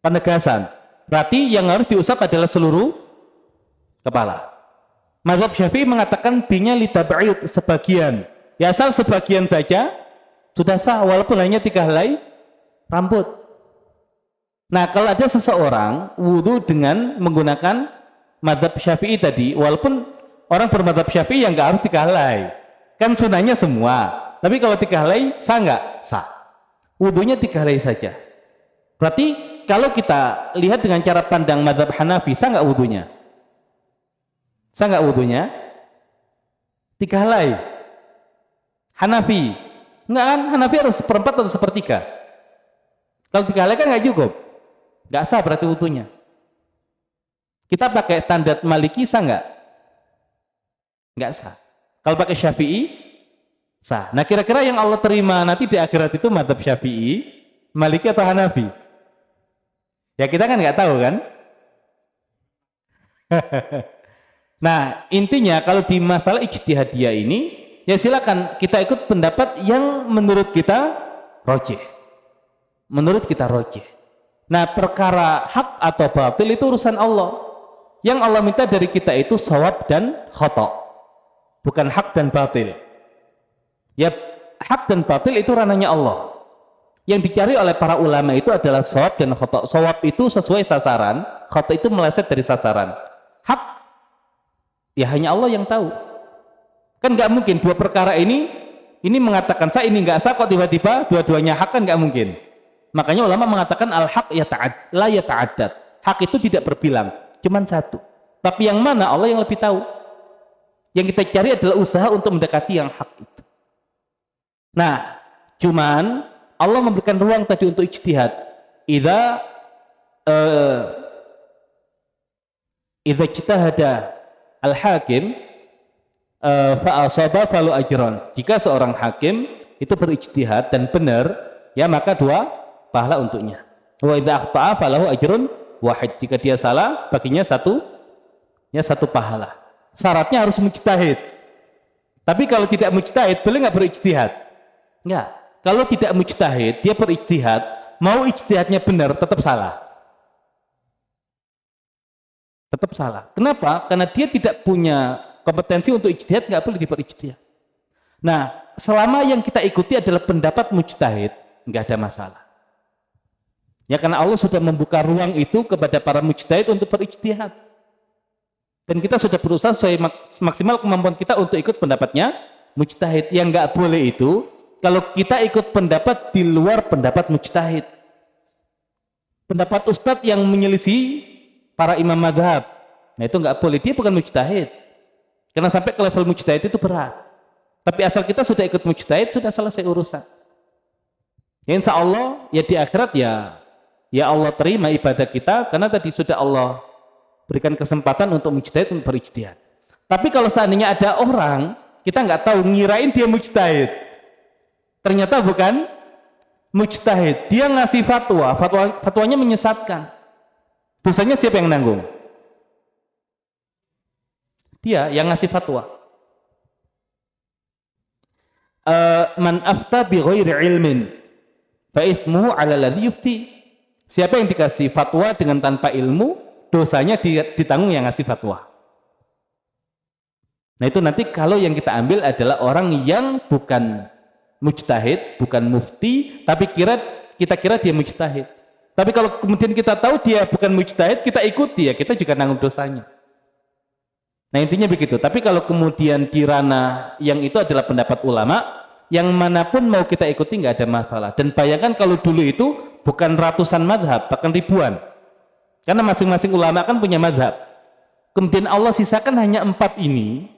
penegasan. Berarti yang harus diusap adalah seluruh kepala. Mazhab Syafi'i mengatakan bi-nya li tab'id, sebagian. Ya asal sebagian saja sudah sah walaupun hanya 3 helai rambut. Nah, kalau ada seseorang wudu dengan menggunakan mazhab Syafi'i tadi, walaupun orang bermadzhab Syafi'i yang nggak harus 3 helai, kan sunahnya semua. Tapi kalau 3 helai sah nggak? Sah. Wudunya 3 helai saja. Berarti kalau kita lihat dengan cara pandang mazhab Hanafi, sah nggak wudunya? Sah nggak wudunya? 3 helai. Hanafi nggak kan? Hanafi harus seperempat atau sepertiga. Kalau 3 helai kan nggak cukup, nggak sah berarti wudunya. Kita pakai standar Maliki sah nggak? Nggak sah. Kalau pakai Syafi'i sah. Nah, kira-kira yang Allah terima nanti di akhirat itu mazhab Syafi'i, Maliki atau Hanafi? Ya kita kan nggak tahu kan. Nah, intinya kalau di masalah ijtihadiyah ini, ya silakan kita ikut pendapat yang menurut kita rajih. Menurut kita rajih. Nah, perkara hak atau batil itu urusan Allah. Yang Allah minta dari kita itu shawab dan khata', bukan hak dan batil. Ya, hak dan batil itu ranahnya Allah. Yang dicari oleh para ulama itu adalah shawab dan khata'. Shawab itu sesuai sasaran, khata' itu meleset dari sasaran. Hak ya hanya Allah yang tahu. Kan nggak mungkin dua perkara ini mengatakan sah, ini nggak sah, kok tiba-tiba dua-duanya hak, kan nggak mungkin. Makanya ulama mengatakan al-haq la yata'addad. Hak itu tidak berbilang, cuman satu. Tapi yang mana Allah yang lebih tahu. Yang kita cari adalah usaha untuk mendekati yang hak itu. Nah, cuman Allah memberikan ruang tadi untuk ijtihad. Idza ijtahada al-hakim fa asaba falu ajran. Jika seorang hakim itu berijtihad dan benar, ya maka 2 pahala untuknya. Wa idza akhta'a falahu ajrun wahid. Jika dia salah, baginya 1 pahala. Syaratnya harus mujtahid. Tapi kalau tidak mujtahid, boleh nggak berijtihad? Nggak. Kalau tidak mujtahid, dia berijtihad, mau ijtihadnya benar, tetap salah. Tetap salah. Kenapa? Karena dia tidak punya kompetensi untuk ijtihad, nggak boleh diberijtihad. Nah, selama yang kita ikuti adalah pendapat mujtahid, nggak ada masalah. Ya, karena Allah sudah membuka ruang itu kepada para mujtahid untuk berijtihad. Dan kita sudah berusaha sesuai maksimal kemampuan kita untuk ikut pendapatnya mujtahid. Yang nggak boleh itu kalau kita ikut pendapat di luar pendapat mujtahid. Pendapat ustadz yang menyelisih para imam madhab, nah itu nggak boleh. Dia bukan mujtahid. Karena sampai ke level mujtahid itu berat. Tapi asal kita sudah ikut mujtahid, sudah selesai urusan. Ya, insya Allah ya di akhirat ya Allah terima ibadah kita, karena tadi sudah Allah berikan kesempatan untuk mujtahid untuk berijtihad. Tapi kalau seandainya ada orang kita nggak tahu, ngirain dia mujtahid, ternyata bukan mujtahid, dia ngasih fatwanya menyesatkan, dosanya siapa yang nanggung? Dia yang ngasih fatwa. Man afta bi ghairi ilmin fa ithmuhu 'ala alladhi yufti. Siapa yang dikasih fatwa dengan tanpa ilmu, dosanya ditanggung yang ngasih fatwa. Nah, itu nanti kalau yang kita ambil adalah orang yang bukan mujtahid, bukan mufti, tapi kita kira dia mujtahid. Tapi kalau kemudian kita tahu dia bukan mujtahid, kita ikuti, ya kita juga nanggung dosanya. Nah, intinya begitu. Tapi kalau kemudian di ranah yang itu adalah pendapat ulama, yang manapun mau kita ikuti nggak ada masalah. Dan bayangkan kalau dulu itu bukan ratusan madhab, bahkan ribuan. Karena masing-masing ulama kan punya madhab. Kemudian Allah sisakan hanya 4 ini.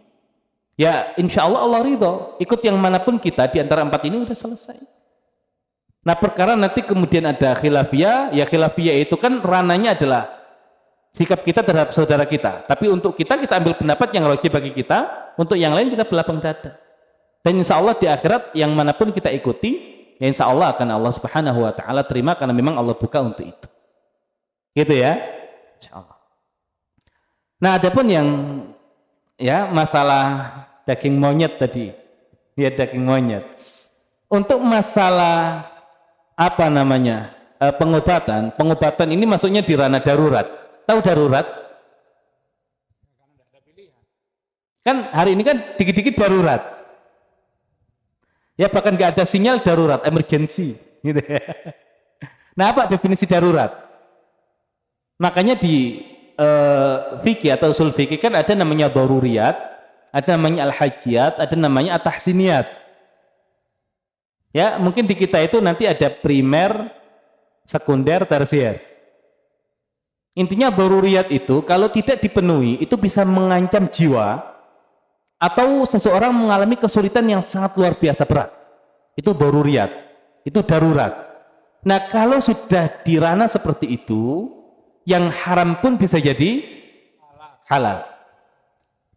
Ya insya Allah Allah ridho. Ikut yang manapun kita di antara 4 ini udah selesai. Nah, perkara nanti kemudian ada khilafiyah. Ya khilafiyah itu kan rananya adalah sikap kita terhadap saudara kita. Tapi untuk kita ambil pendapat yang rajih bagi kita. Untuk yang lain kita belapang dada. Dan insya Allah di akhirat yang manapun kita ikuti, ya insya Allah akan Allah subhanahu wa ta'ala terima, karena memang Allah buka untuk itu. Gitu ya, insya Allah. Nah, adapun yang ya masalah daging monyet tadi. Ya daging monyet. Untuk masalah apa namanya? Pengobatan ini maksudnya di ranah darurat. Tahu darurat? Kan hari ini kan dikit-dikit darurat. Ya bahkan nggak ada sinyal darurat, emergency gitu ya. Nah, apa definisi darurat? Makanya di fikih atau usul fikih kan ada namanya daruriyat, ada namanya al-hajiyat, ada namanya at-tahsiniyat. Ya, mungkin di kita itu nanti ada primer, sekunder, tersier. Intinya daruriyat itu kalau tidak dipenuhi itu bisa mengancam jiwa atau seseorang mengalami kesulitan yang sangat luar biasa berat. Itu daruriyat, itu darurat. Nah, kalau sudah di ranah seperti itu, yang haram pun bisa jadi halal.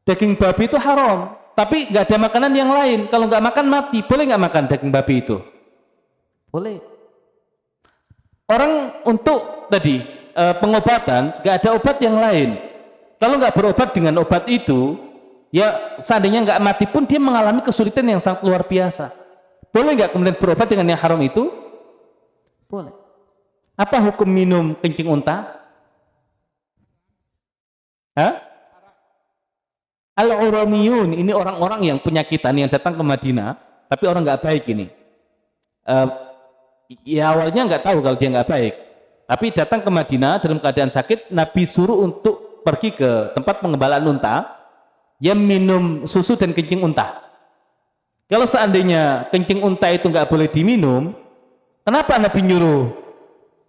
Daging babi itu haram, tapi nggak ada makanan yang lain. Kalau nggak makan mati, boleh nggak makan daging babi itu? Boleh. Orang untuk tadi pengobatan, nggak ada obat yang lain. Kalau nggak berobat dengan obat itu, ya seandainya nggak mati pun dia mengalami kesulitan yang sangat luar biasa. Boleh nggak kemudian berobat dengan yang haram itu? Boleh. Apa hukum minum kencing unta? Al-uraniyun, ini orang-orang yang penyakitan yang datang ke Madinah, tapi orang nggak baik ini. Ya awalnya nggak tahu kalau dia nggak baik, tapi datang ke Madinah dalam keadaan sakit, Nabi suruh untuk pergi ke tempat pengembalaan unta, ya minum susu dan kencing unta. Kalau seandainya kencing unta itu nggak boleh diminum, kenapa Nabi nyuruh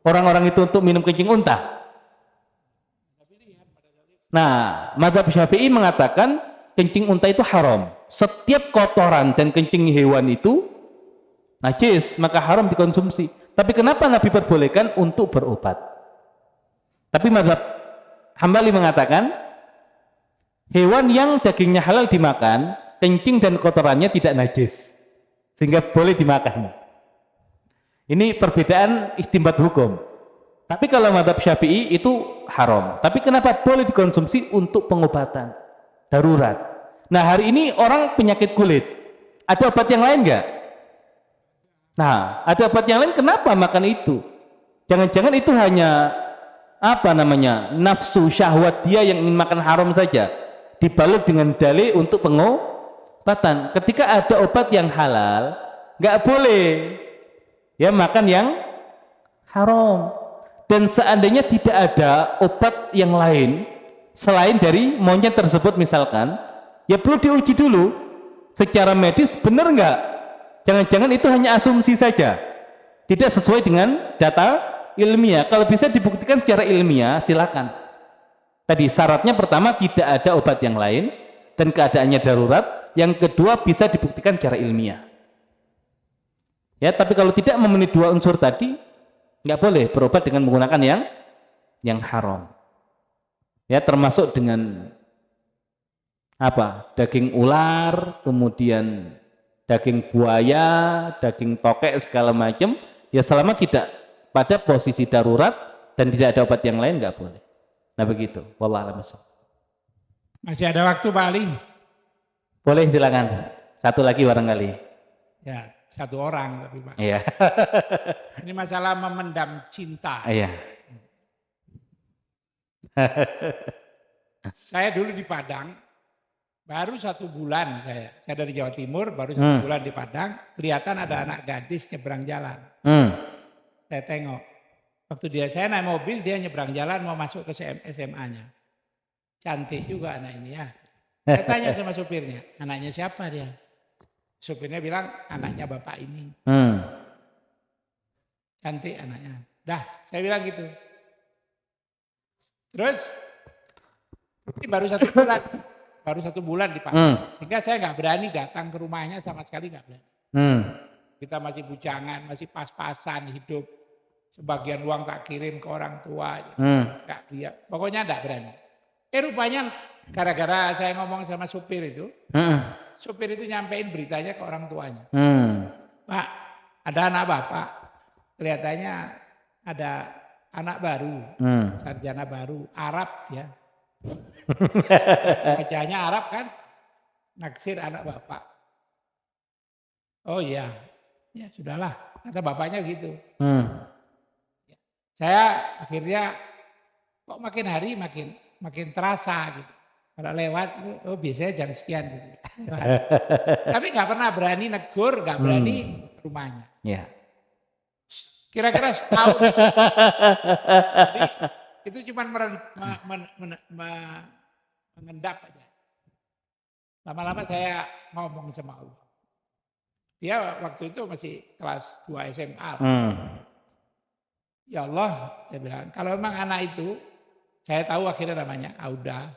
orang-orang itu untuk minum kencing unta? Nah, mazhab Syafi'i mengatakan kencing unta itu haram. Setiap kotoran dan kencing hewan itu najis, maka haram dikonsumsi. Tapi kenapa Nabi perbolehkan untuk berobat? Tapi mazhab Hambali mengatakan hewan yang dagingnya halal dimakan, kencing dan kotorannya tidak najis, sehingga boleh dimakan. Ini perbedaan istinbat hukum. Tapi kalau mazhab Syafi'i itu haram. Tapi kenapa boleh dikonsumsi untuk pengobatan darurat? Nah, hari ini orang penyakit kulit, ada obat yang lain nggak? Nah, ada obat yang lain, kenapa makan itu? Jangan-jangan itu hanya apa namanya, nafsu syahwat dia yang ingin makan haram saja, dibalut dengan dalih untuk pengobatan. Ketika ada obat yang halal, nggak boleh ya makan yang haram. Dan seandainya tidak ada obat yang lain selain dari monyet tersebut misalkan, ya perlu diuji dulu secara medis benar nggak? Jangan-jangan itu hanya asumsi saja, tidak sesuai dengan data ilmiah. Kalau bisa dibuktikan secara ilmiah, silakan. Tadi syaratnya pertama tidak ada obat yang lain dan keadaannya darurat. Yang kedua bisa dibuktikan secara ilmiah. Ya, tapi kalau tidak memenuhi dua unsur tadi, nggak boleh berobat dengan menggunakan yang haram. Ya, termasuk dengan apa? Daging ular, kemudian daging buaya, daging tokek segala macam. Ya selama tidak pada posisi darurat dan tidak ada obat yang lain nggak boleh. Nah begitu. Wallahu a'lam. Masih ada waktu Pak Ali? Boleh silakan. Satu lagi barangkali. Ya, satu orang tapi Pak. Iya. Ini masalah memendam cinta. Iya. Saya dulu di Padang, baru 1 bulan saya dari Jawa Timur, baru 1 bulan di Padang, kelihatan ada anak gadis nyebrang jalan. Saya tengok, waktu saya naik mobil, dia nyebrang jalan mau masuk ke SMA-nya. Cantik juga anak ini ya. Saya tanya sama supirnya, anaknya siapa dia? Supirnya bilang, anaknya bapak ini. Cantik anaknya. Dah, saya bilang gitu. Terus, ini baru 1 bulan. Baru 1 bulan di Padang. Sehingga saya nggak berani datang ke rumahnya, sama sekali nggak berani. Kita masih bujangan, masih pas-pasan hidup. Sebagian uang tak kirim ke orang tua. Nggak dia, pokoknya nggak berani. Rupanya gara-gara saya ngomong sama supir itu, supir itu nyampein beritanya ke orang tuanya. Pak, ada anak bapak, kelihatannya ada anak baru, sarjana baru, Arab ya. Wajahnya Arab kan, naksir anak bapak. Oh iya, ya sudahlah, kata bapaknya gitu. Saya akhirnya kok makin hari makin terasa gitu. Kalau lewat, oh biasanya jam sekian gitu. Tapi nggak pernah berani negur, nggak berani ke rumahnya. Ya. Kira-kira setahun. Jadi, itu cuma mengendap aja. Lama-lama saya ngomong sama Allah. Dia waktu itu masih kelas 2 SMA. Ya Allah, saya bilang, kalau memang anak itu, saya tahu akhirnya namanya Auda.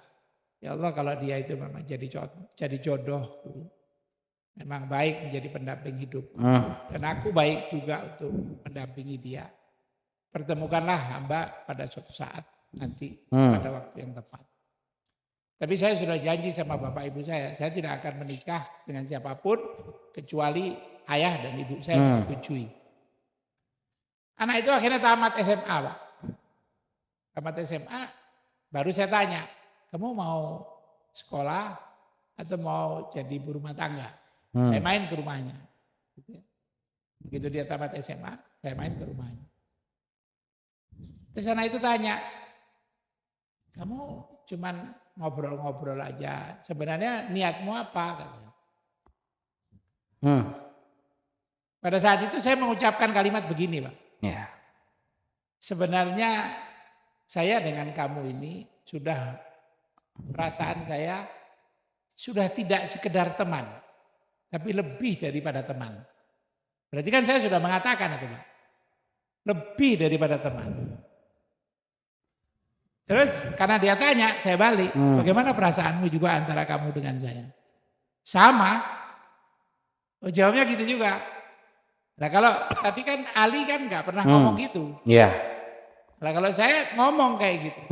Ya Allah, kalau dia itu memang jadi jodoh, memang baik menjadi pendamping hidup. Dan aku baik juga untuk mendampingi dia. Pertemukanlah hamba pada suatu saat nanti pada waktu yang tepat. Tapi saya sudah janji sama bapak ibu saya tidak akan menikah dengan siapapun kecuali ayah dan ibu saya menyetujui. Anak itu akhirnya tamat SMA, Pak. Tamat SMA, baru saya tanya, kamu mau sekolah atau mau jadi ibu rumah tangga? Saya main ke rumahnya. Begitu dia tamat SMA, saya main ke rumahnya. Terus anak itu tanya, kamu cuman ngobrol-ngobrol aja, sebenarnya niatmu apa? Katanya. Pada saat itu saya mengucapkan kalimat begini, Pak. Ya. Sebenarnya saya dengan kamu ini sudah, perasaan saya sudah tidak sekedar teman, tapi lebih daripada teman. Berarti kan saya sudah mengatakan itu, Pak. Lebih daripada teman. Terus karena dia tanya, saya balik, bagaimana perasaanmu juga antara kamu dengan saya? Sama. Oh, jawabnya gitu juga. Nah kalau tadi kan Ali kan nggak pernah ngomong gitu. Iya. Nah kalau saya ngomong kayak gitu.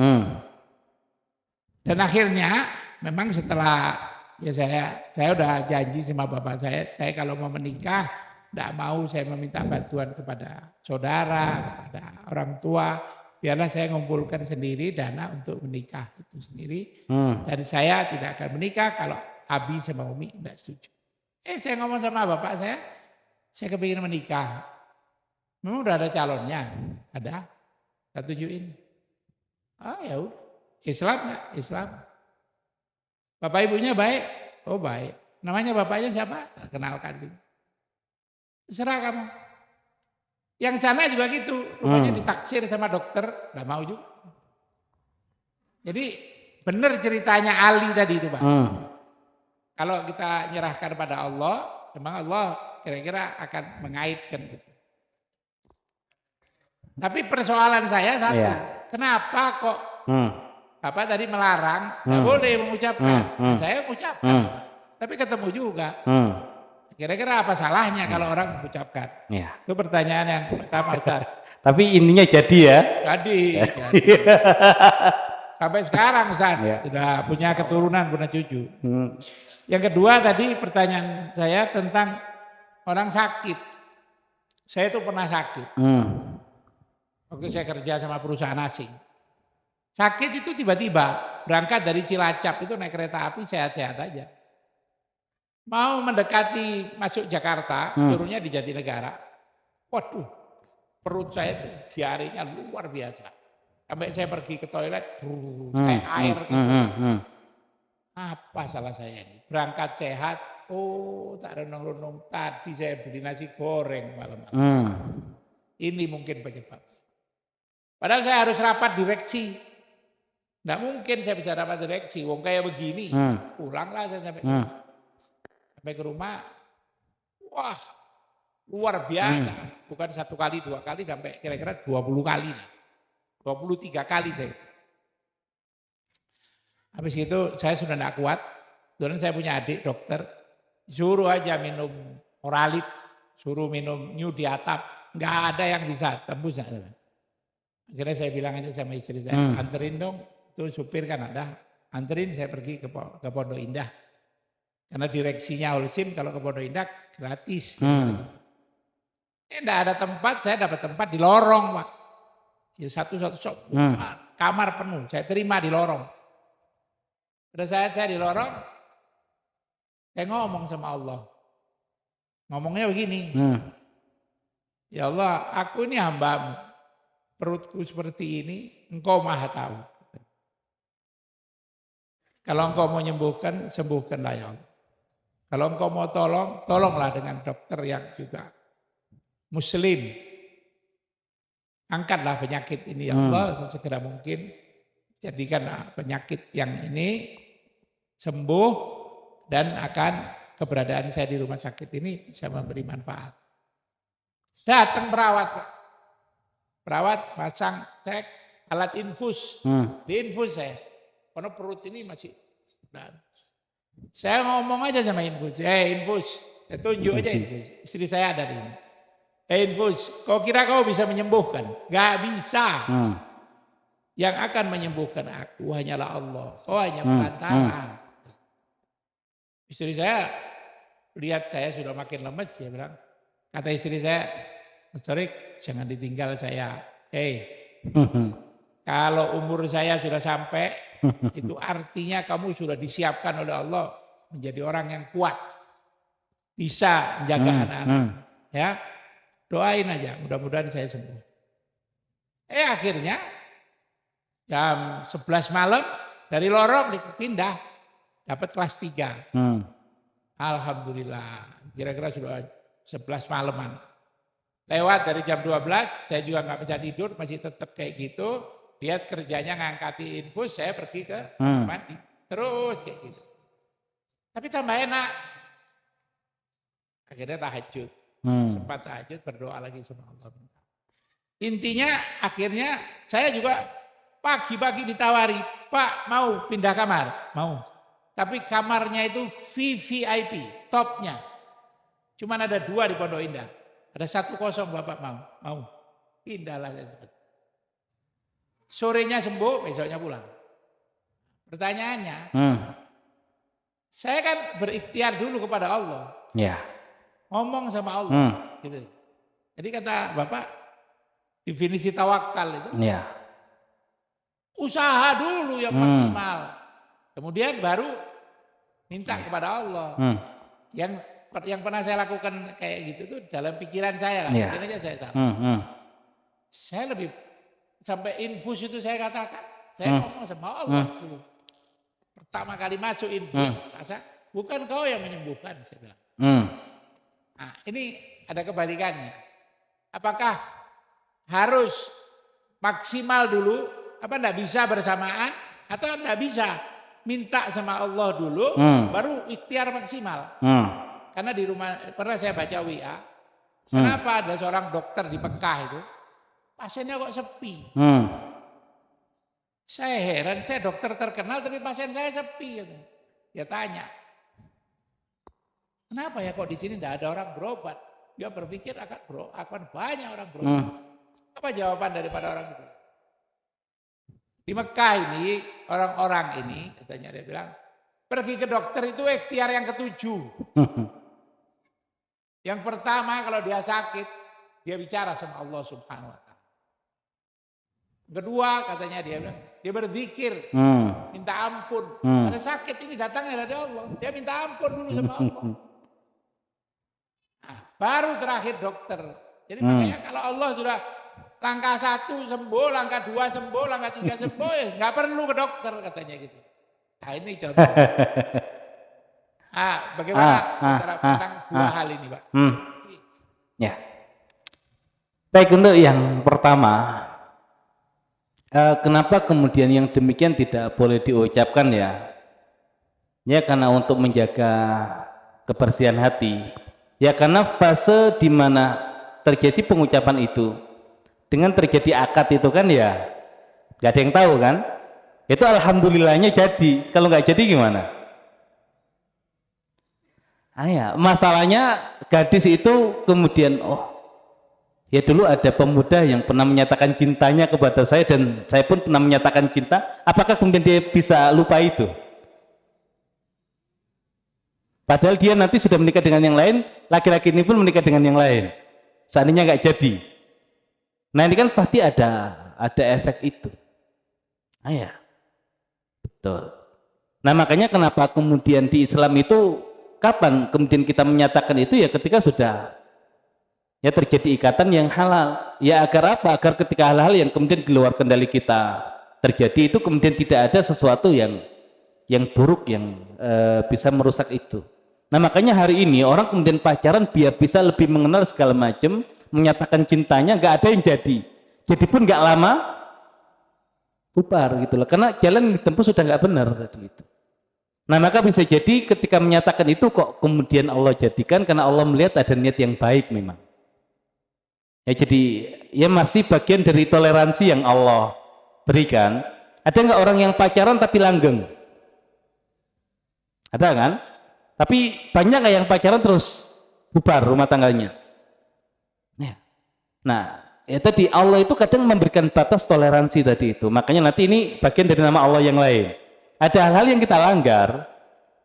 Dan akhirnya memang setelah ya saya udah janji sama bapak saya kalau mau menikah tidak mau saya meminta bantuan kepada saudara, kepada orang tua. Biarlah saya ngumpulkan sendiri dana untuk menikah itu sendiri. Dan saya tidak akan menikah kalau Abi sama Umi tidak setuju. Saya ngomong sama bapak saya kepingin menikah. Memang udah ada calonnya? Ada. Saya tunjukin. Ya udah. Islam nggak? Islam. Bapak ibunya baik? Oh baik. Namanya bapaknya siapa? Kenalkan gitu. Terserah kamu. Yang sana juga gitu. Rumahnya ditaksir sama dokter. Nggak mau juga. Jadi benar ceritanya Ali tadi itu Pak. Kalau kita nyerahkan pada Allah, memang Allah kira-kira akan mengaitkan. Tapi persoalan saya satu, kenapa kok Bapak tadi melarang, nggak boleh mengucapkan. Saya mengucapkan, tapi ketemu juga. Kira-kira apa salahnya kalau orang mengucapkan? Itu pertanyaan yang pertama, Ustaz. Tapi intinya jadi ya. Jadi. Sampai sekarang Ustaz, sudah punya keturunan, punya cucu. Yang kedua tadi pertanyaan saya tentang orang sakit. Saya itu pernah sakit. Waktu saya kerja sama perusahaan asing. Sakit itu tiba-tiba berangkat dari Cilacap itu naik kereta api sehat-sehat aja. Mau mendekati masuk Jakarta, turunnya di Jatinegara. Waduh, perut saya itu diarenya luar biasa. Sampai saya pergi ke toilet, kayak air gitu. Apa salah saya ini? Berangkat sehat, tak renung-renung tadi saya beli nasi goreng malam-malam. Ini mungkin penyebab. Padahal saya harus rapat direksi. Nggak mungkin saya bisa rapat direksi, wong kayak begini. Pulanglah saya sampai ke rumah. Wah, luar biasa. Bukan 1 kali, 2 kali, sampai kira-kira 20 kali. 23 kali saya. Habis itu saya sudah tidak kuat. Kemudian saya punya adik dokter. Suruh aja minum Oralit. Suruh minum New di atap. Nggak ada yang bisa tembus. Akhirnya saya bilang aja sama istri saya. Anterin dong. Itu supir kan ada. Anterin saya pergi ke Pondok Indah. Karena direksinya Olsim kalau ke Pondok Indah gratis. Tidak ada tempat. Saya dapat tempat di lorong Pak. Ya satu kamar penuh. Saya terima di lorong. Pada saat saya di lorong, saya ngomong sama Allah. Ngomongnya begini, ya Allah, aku ini hamba-Mu, perutku seperti ini, Engkau maha tahu. Kalau Engkau mau menyembuhkan, sembuhkanlah ya Allah. Kalau Engkau mau tolong, tolonglah dengan dokter yang juga muslim. Angkatlah penyakit ini ya Allah, segera mungkin. Jadikanlah penyakit yang ini sembuh dan akan keberadaan saya di rumah sakit ini bisa memberi manfaat. Datang perawat, Pak. Perawat pasang cek alat infus, diinfus saya. Karena perut ini masih. Saya ngomong aja sama infus, infus, saya tunjuk aja infus. Istri saya ada di sini. Infus, kau kira kau bisa menyembuhkan? Gak bisa. Yang akan menyembuhkan aku hanyalah Allah. Kau hanya perantara. Istri saya lihat saya sudah makin lemes, dia bilang, kata istri saya, Mas Torik, jangan ditinggal saya. Kalau umur saya sudah sampai, itu artinya kamu sudah disiapkan oleh Allah menjadi orang yang kuat. Bisa menjaga anak-anak. Ya, doain aja, mudah-mudahan saya sembuh. Akhirnya jam 11 malam dari lorong dipindah, dapat kelas 3. Alhamdulillah, kira-kira sudah 11 malaman. Lewat dari jam 12, saya juga nggak bisa tidur, masih tetap kayak gitu. Lihat kerjanya ngangkati infus, saya pergi ke mandi. Terus kayak gitu. Tapi tambah enak. Akhirnya tahajud. Sempat tahajud, berdoa lagi sama Allah. Intinya akhirnya saya juga pagi-pagi ditawari, Pak mau pindah kamar? Mau. Tapi kamarnya itu VVIP, topnya. Cuman ada 2 di Pondok Indah. Ada 1 kosong Bapak mau? Mau. Pindahlah saya cepat. Sorenya sembuh, besoknya pulang. Pertanyaannya, saya kan berikhtiar dulu kepada Allah. Ya. Ngomong sama Allah. Gitu. Jadi kata Bapak, definisi tawakal itu. Ya. Usaha dulu yang maksimal. Kemudian baru minta kepada Allah. Yang pernah saya lakukan kayak gitu tuh dalam pikiran saya lah. Mungkin aja saya tahu. Saya lebih sampai infus itu saya katakan. Saya ngomong sama Allah dulu. Pertama kali masuk infus, rasa bukan kau yang menyembuhkan, saya bilang. Nah, ini ada kebalikannya. Apakah harus maksimal dulu, apa enggak bisa bersamaan, atau enggak bisa minta sama Allah dulu, baru ikhtiar maksimal. Karena di rumah, pernah saya baca WA, kenapa ada seorang dokter di Mekah itu, pasiennya kok sepi. Saya heran, saya dokter terkenal tapi pasien saya sepi. Dia tanya, kenapa ya kok di sini tidak ada orang berobat? Dia berpikir akan banyak orang berobat. Apa jawaban daripada orang itu? Di Mekah ini, orang-orang ini, katanya dia bilang, pergi ke dokter itu ikhtiar yang ke-7. Yang pertama kalau dia sakit, dia bicara sama Allah Subhanahu wa Ta'ala. Kedua katanya dia bilang, dia berzikir, minta ampun. Ada sakit ini datangnya dari Allah. Dia minta ampun dulu sama Allah. Nah, baru terakhir dokter. Jadi makanya kalau Allah sudah langkah 1 sembuh, langkah 2 sembuh, langkah 3 sembuh, ya nggak perlu ke dokter katanya gitu. Nah ini contoh. Bagaimana tentang 2 hal ini, Pak? Ya. Baik, untuk yang pertama, kenapa kemudian yang demikian tidak boleh diucapkan ya? Ya karena untuk menjaga kebersihan hati. Ya karena fase di mana terjadi pengucapan itu dengan terjadi akad itu kan ya nggak ada yang tahu kan? Itu alhamdulillahnya jadi. Kalau nggak jadi gimana? Masalahnya gadis itu kemudian ya dulu ada pemuda yang pernah menyatakan cintanya kepada saya dan saya pun pernah menyatakan cinta. Apakah kemudian dia bisa lupa itu? Padahal dia nanti sudah menikah dengan yang lain, laki-laki ini pun menikah dengan yang lain. Seandainya nggak jadi. Nah ini kan pasti ada efek itu. Betul. Nah makanya kenapa kemudian di Islam itu kapan kemudian kita menyatakan itu ya ketika sudah ya terjadi ikatan yang halal. Ya agar apa? Agar ketika hal-hal yang kemudian di luar kendali kita terjadi itu kemudian tidak ada sesuatu yang buruk yang bisa merusak itu. Nah makanya hari ini orang kemudian pacaran biar bisa lebih mengenal segala macam, menyatakan cintanya, nggak ada yang jadi pun nggak lama bubar gitu loh, karena jalan yang ditempuh sudah nggak benar tadi itu. Nah maka bisa jadi ketika menyatakan itu kok kemudian Allah jadikan karena Allah melihat ada niat yang baik memang. Ya jadi ya masih bagian dari toleransi yang Allah berikan. Ada nggak orang yang pacaran tapi langgeng? Ada kan? Tapi banyak nggak yang pacaran terus bubar rumah tangganya? Ya. Nah ya tadi Allah itu kadang memberikan batas toleransi tadi itu. Makanya nanti ini bagian dari nama Allah yang lain. Ada hal-hal yang kita langgar,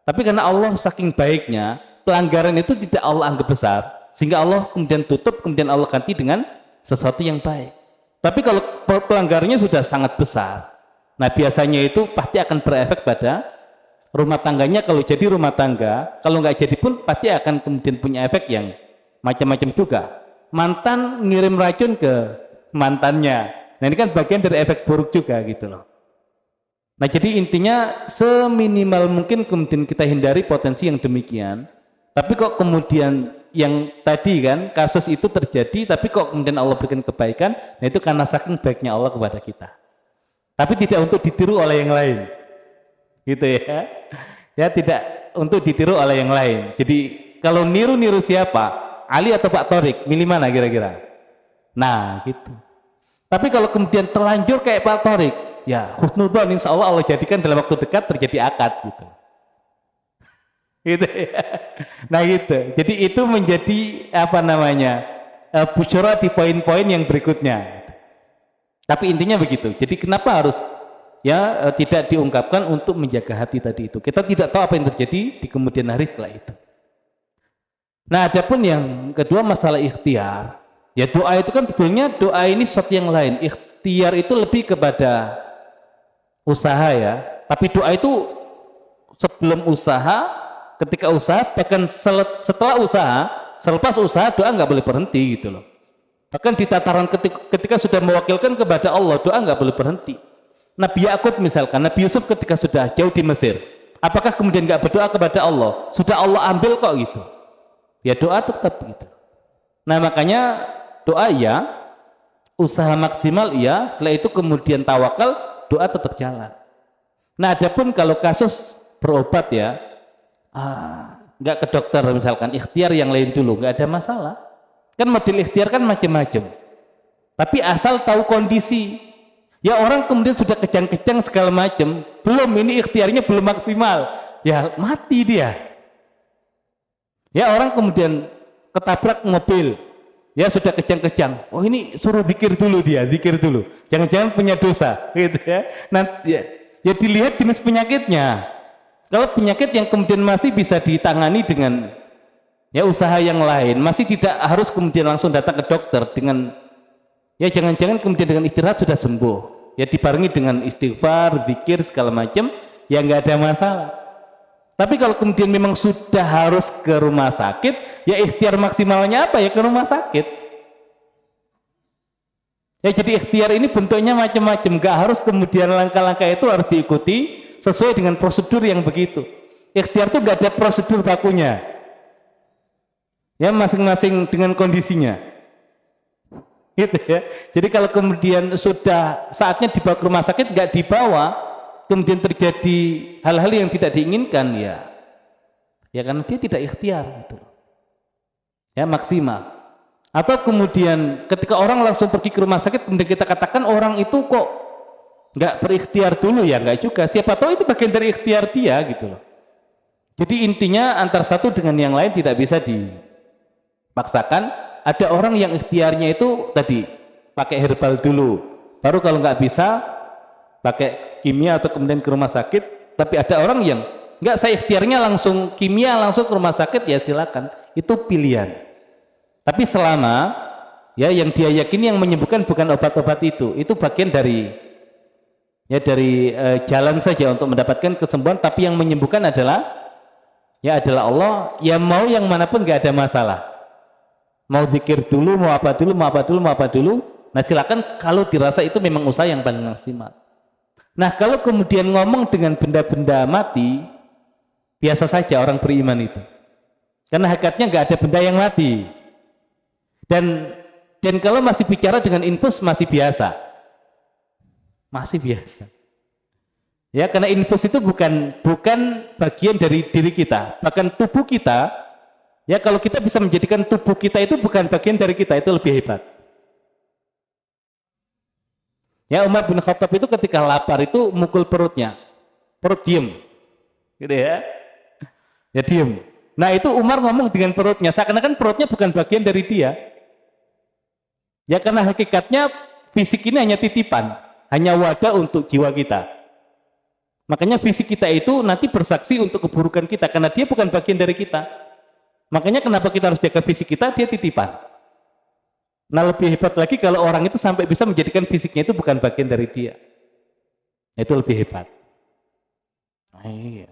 tapi karena Allah saking baiknya, pelanggaran itu tidak Allah anggap besar, sehingga Allah kemudian tutup, kemudian Allah ganti dengan sesuatu yang baik. Tapi kalau pelanggarannya sudah sangat besar, nah biasanya itu pasti akan berefek pada rumah tangganya. Kalau jadi rumah tangga, kalau nggak jadi pun pasti akan kemudian punya efek yang macam-macam juga. Mantan ngirim racun ke mantannya, nah ini kan bagian dari efek buruk juga gitu loh. Nah jadi intinya seminimal mungkin kemudian kita hindari potensi yang demikian. Tapi kok kemudian yang tadi kan kasus itu terjadi, tapi kok kemudian Allah berikan kebaikan, nah itu karena saking baiknya Allah kepada kita. Tapi tidak untuk ditiru oleh yang lain, gitu ya. Ya tidak untuk ditiru oleh yang lain. Jadi kalau niru siapa, Ali atau Pak Torik, milih mana kira-kira? Nah gitu. Tapi kalau kemudian terlanjur kayak Pak Torik, ya husnudzon insya Allah Allah jadikan dalam waktu dekat terjadi akad gitu. Gitu ya. Nah gitu. Jadi itu menjadi apa namanya busyara di poin-poin yang berikutnya. Tapi intinya begitu. Jadi kenapa harus ya tidak diungkapkan untuk menjaga hati tadi itu. Kita tidak tahu apa yang terjadi di kemudian hari setelah itu. Nah adapun yang kedua masalah ikhtiar. Ya doa itu kan sebenarnya doa ini sesuatu yang lain. Ikhtiar itu lebih kepada usaha ya, tapi doa itu sebelum usaha, ketika usaha, bahkan setelah usaha, selepas usaha doa nggak boleh berhenti gitu loh. Bahkan di tataran ketika sudah mewakilkan kepada Allah, doa nggak boleh berhenti. Nabi Yakub misalkan, Nabi Yusuf ketika sudah jauh di Mesir, apakah kemudian nggak berdoa kepada Allah? Sudah Allah ambil kok gitu. Ya doa tetap gitu. Nah makanya doa ya, usaha maksimal ya, setelah itu kemudian tawakal, doa tetap jalan. Nah adapun kalau kasus berobat ya, nggak ke dokter misalkan, ikhtiar yang lain dulu, nggak ada masalah. Kan model ikhtiar kan macam-macam. Tapi asal tahu kondisi. Ya orang kemudian sudah kejang-kejang segala macam, belum ini ikhtiarnya belum maksimal, ya mati dia. Ya orang kemudian ketabrak mobil, ya sudah kejang-kejang, oh ini suruh zikir dulu dia, zikir dulu, jangan-jangan punya dosa gitu ya. Nanti ya dilihat jenis penyakitnya. Kalau penyakit yang kemudian masih bisa ditangani dengan ya usaha yang lain, masih tidak harus kemudian langsung datang ke dokter dengan ya jangan-jangan kemudian dengan istirahat sudah sembuh, ya dibarengi dengan istighfar, zikir segala macam, ya nggak ada masalah. Tapi kalau kemudian memang sudah harus ke rumah sakit, ya ikhtiar maksimalnya apa ya ke rumah sakit. Ya jadi ikhtiar ini bentuknya macam-macam, nggak harus kemudian langkah-langkah itu harus diikuti sesuai dengan prosedur yang begitu. Ikhtiar itu nggak ada prosedur bakunya, ya masing-masing dengan kondisinya, gitu ya. Jadi kalau kemudian sudah saatnya dibawa ke rumah sakit nggak dibawa, kemudian terjadi hal-hal yang tidak diinginkan ya karena dia tidak ikhtiar gitu. Ya maksimal. Atau kemudian ketika orang langsung pergi ke rumah sakit kemudian kita katakan orang itu kok nggak berikhtiar dulu, ya nggak juga, siapa tahu itu bagian dari ikhtiar dia gitu loh. Jadi intinya antara satu dengan yang lain tidak bisa dipaksakan. Ada orang yang ikhtiarnya itu tadi pakai herbal dulu, baru kalau nggak bisa pakai kimia atau kemudian ke rumah sakit. Tapi ada orang yang nggak, saya ikhtiarnya langsung kimia langsung ke rumah sakit, ya silakan, itu pilihan. Tapi selama ya yang dia yakini yang menyembuhkan bukan obat-obat itu bagian dari ya dari jalan saja untuk mendapatkan kesembuhan, tapi yang menyembuhkan adalah Allah. Ya mau yang manapun nggak ada masalah, mau zikir dulu, mau apa dulu, nah silakan kalau dirasa itu memang usaha yang paling maksimal. Nah kalau kemudian ngomong dengan benda-benda mati, biasa saja orang beriman itu, karena hakikatnya nggak ada benda yang mati. Dan kalau masih bicara dengan infus masih biasa. Ya, karena infus itu bukan bagian dari diri kita, bahkan tubuh kita. Ya, kalau kita bisa menjadikan tubuh kita itu bukan bagian dari kita, itu lebih hebat. Ya, Umar bin Khattab itu ketika lapar itu mukul perutnya, perut diem, gitu ya. Ya diem. Nah itu Umar ngomong dengan perutnya, seakan-akan perutnya bukan bagian dari dia. Ya karena hakikatnya fisik ini hanya titipan, hanya wadah untuk jiwa kita. Makanya fisik kita itu nanti bersaksi untuk keburukan kita, karena dia bukan bagian dari kita. Makanya kenapa kita harus jaga fisik kita, dia titipan. Nah lebih hebat lagi kalau orang itu sampai bisa menjadikan fisiknya itu bukan bagian dari dia. Itu lebih hebat. Nah, iya.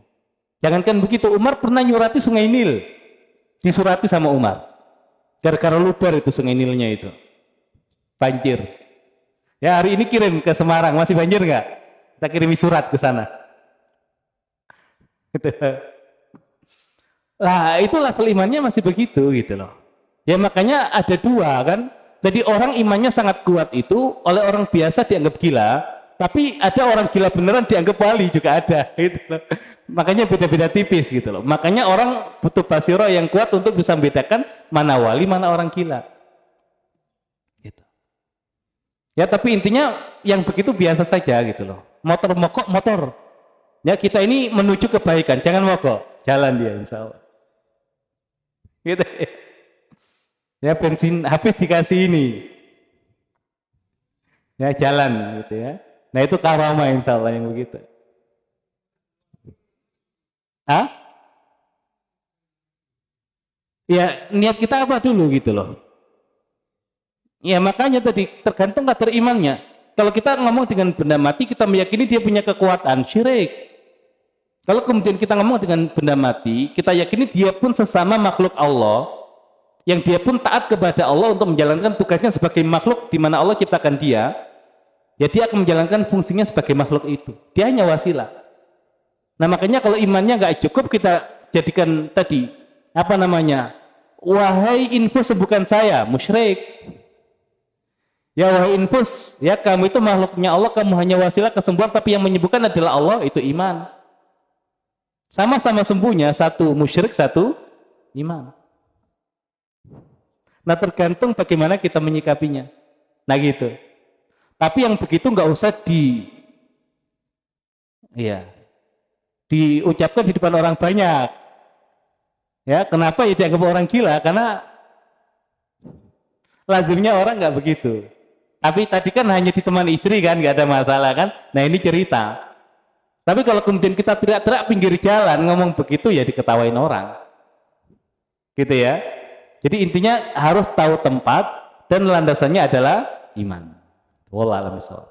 Jangankan begitu, Umar pernah nyurati Sungai Nil, disurati sama Umar. Gara-gara luber itu Sungai Nilnya itu. Banjir. Ya hari ini kirim ke Semarang, masih banjir nggak? Kita kirimi surat ke sana. Nah itu level imannya masih begitu gitu loh. Ya makanya ada dua kan. Jadi orang imannya sangat kuat itu oleh orang biasa dianggap gila, tapi ada orang gila beneran dianggap wali juga ada gitu loh. Makanya beda-beda tipis gitu loh. Makanya orang butuh basiro yang kuat untuk bisa membedakan mana wali, mana orang gila. Gitu. Ya tapi intinya yang begitu biasa saja gitu loh. Motor mogok motor. Ya kita ini menuju kebaikan, jangan mogok. Jalan dia insya Allah. Gitu. Ya bensin habis dikasih ini. Ya jalan gitu ya. Nah itu karama insya Allah yang begitu. Hah? Ya niat kita apa dulu gitu loh. Ya makanya tadi tergantung kadar imannya. Kalau kita ngomong dengan benda mati, kita meyakini dia punya kekuatan, syirik. Kalau kemudian kita ngomong dengan benda mati, kita yakini dia pun sesama makhluk Allah, yang dia pun taat kepada Allah untuk menjalankan tugasnya sebagai makhluk di mana Allah ciptakan dia, ya dia akan menjalankan fungsinya sebagai makhluk itu. Dia hanya wasilah. Nah makanya kalau imannya nggak cukup, kita jadikan tadi apa namanya, wahai infus sembuhkan saya, musyrik. Ya wahai infus, ya kamu itu makhluknya Allah, kamu hanya wasilah kesembuhan, tapi yang menyembuhkan adalah Allah, itu iman. Sama-sama sembuhnya, satu musyrik, satu iman. Nah tergantung bagaimana kita menyikapinya. Nah gitu. Tapi yang begitu nggak usah diucapkan di depan orang banyak. Ya kenapa ya dianggap orang gila? Karena lazimnya orang nggak begitu. Tapi tadi kan hanya ditemani istri kan, nggak ada masalah kan. Nah ini cerita. Tapi kalau kemudian kita teriak-teriak pinggir jalan ngomong begitu, ya diketawain orang. Gitu ya. Jadi intinya harus tahu tempat dan landasannya adalah iman. Wallahu a'lam bishawab.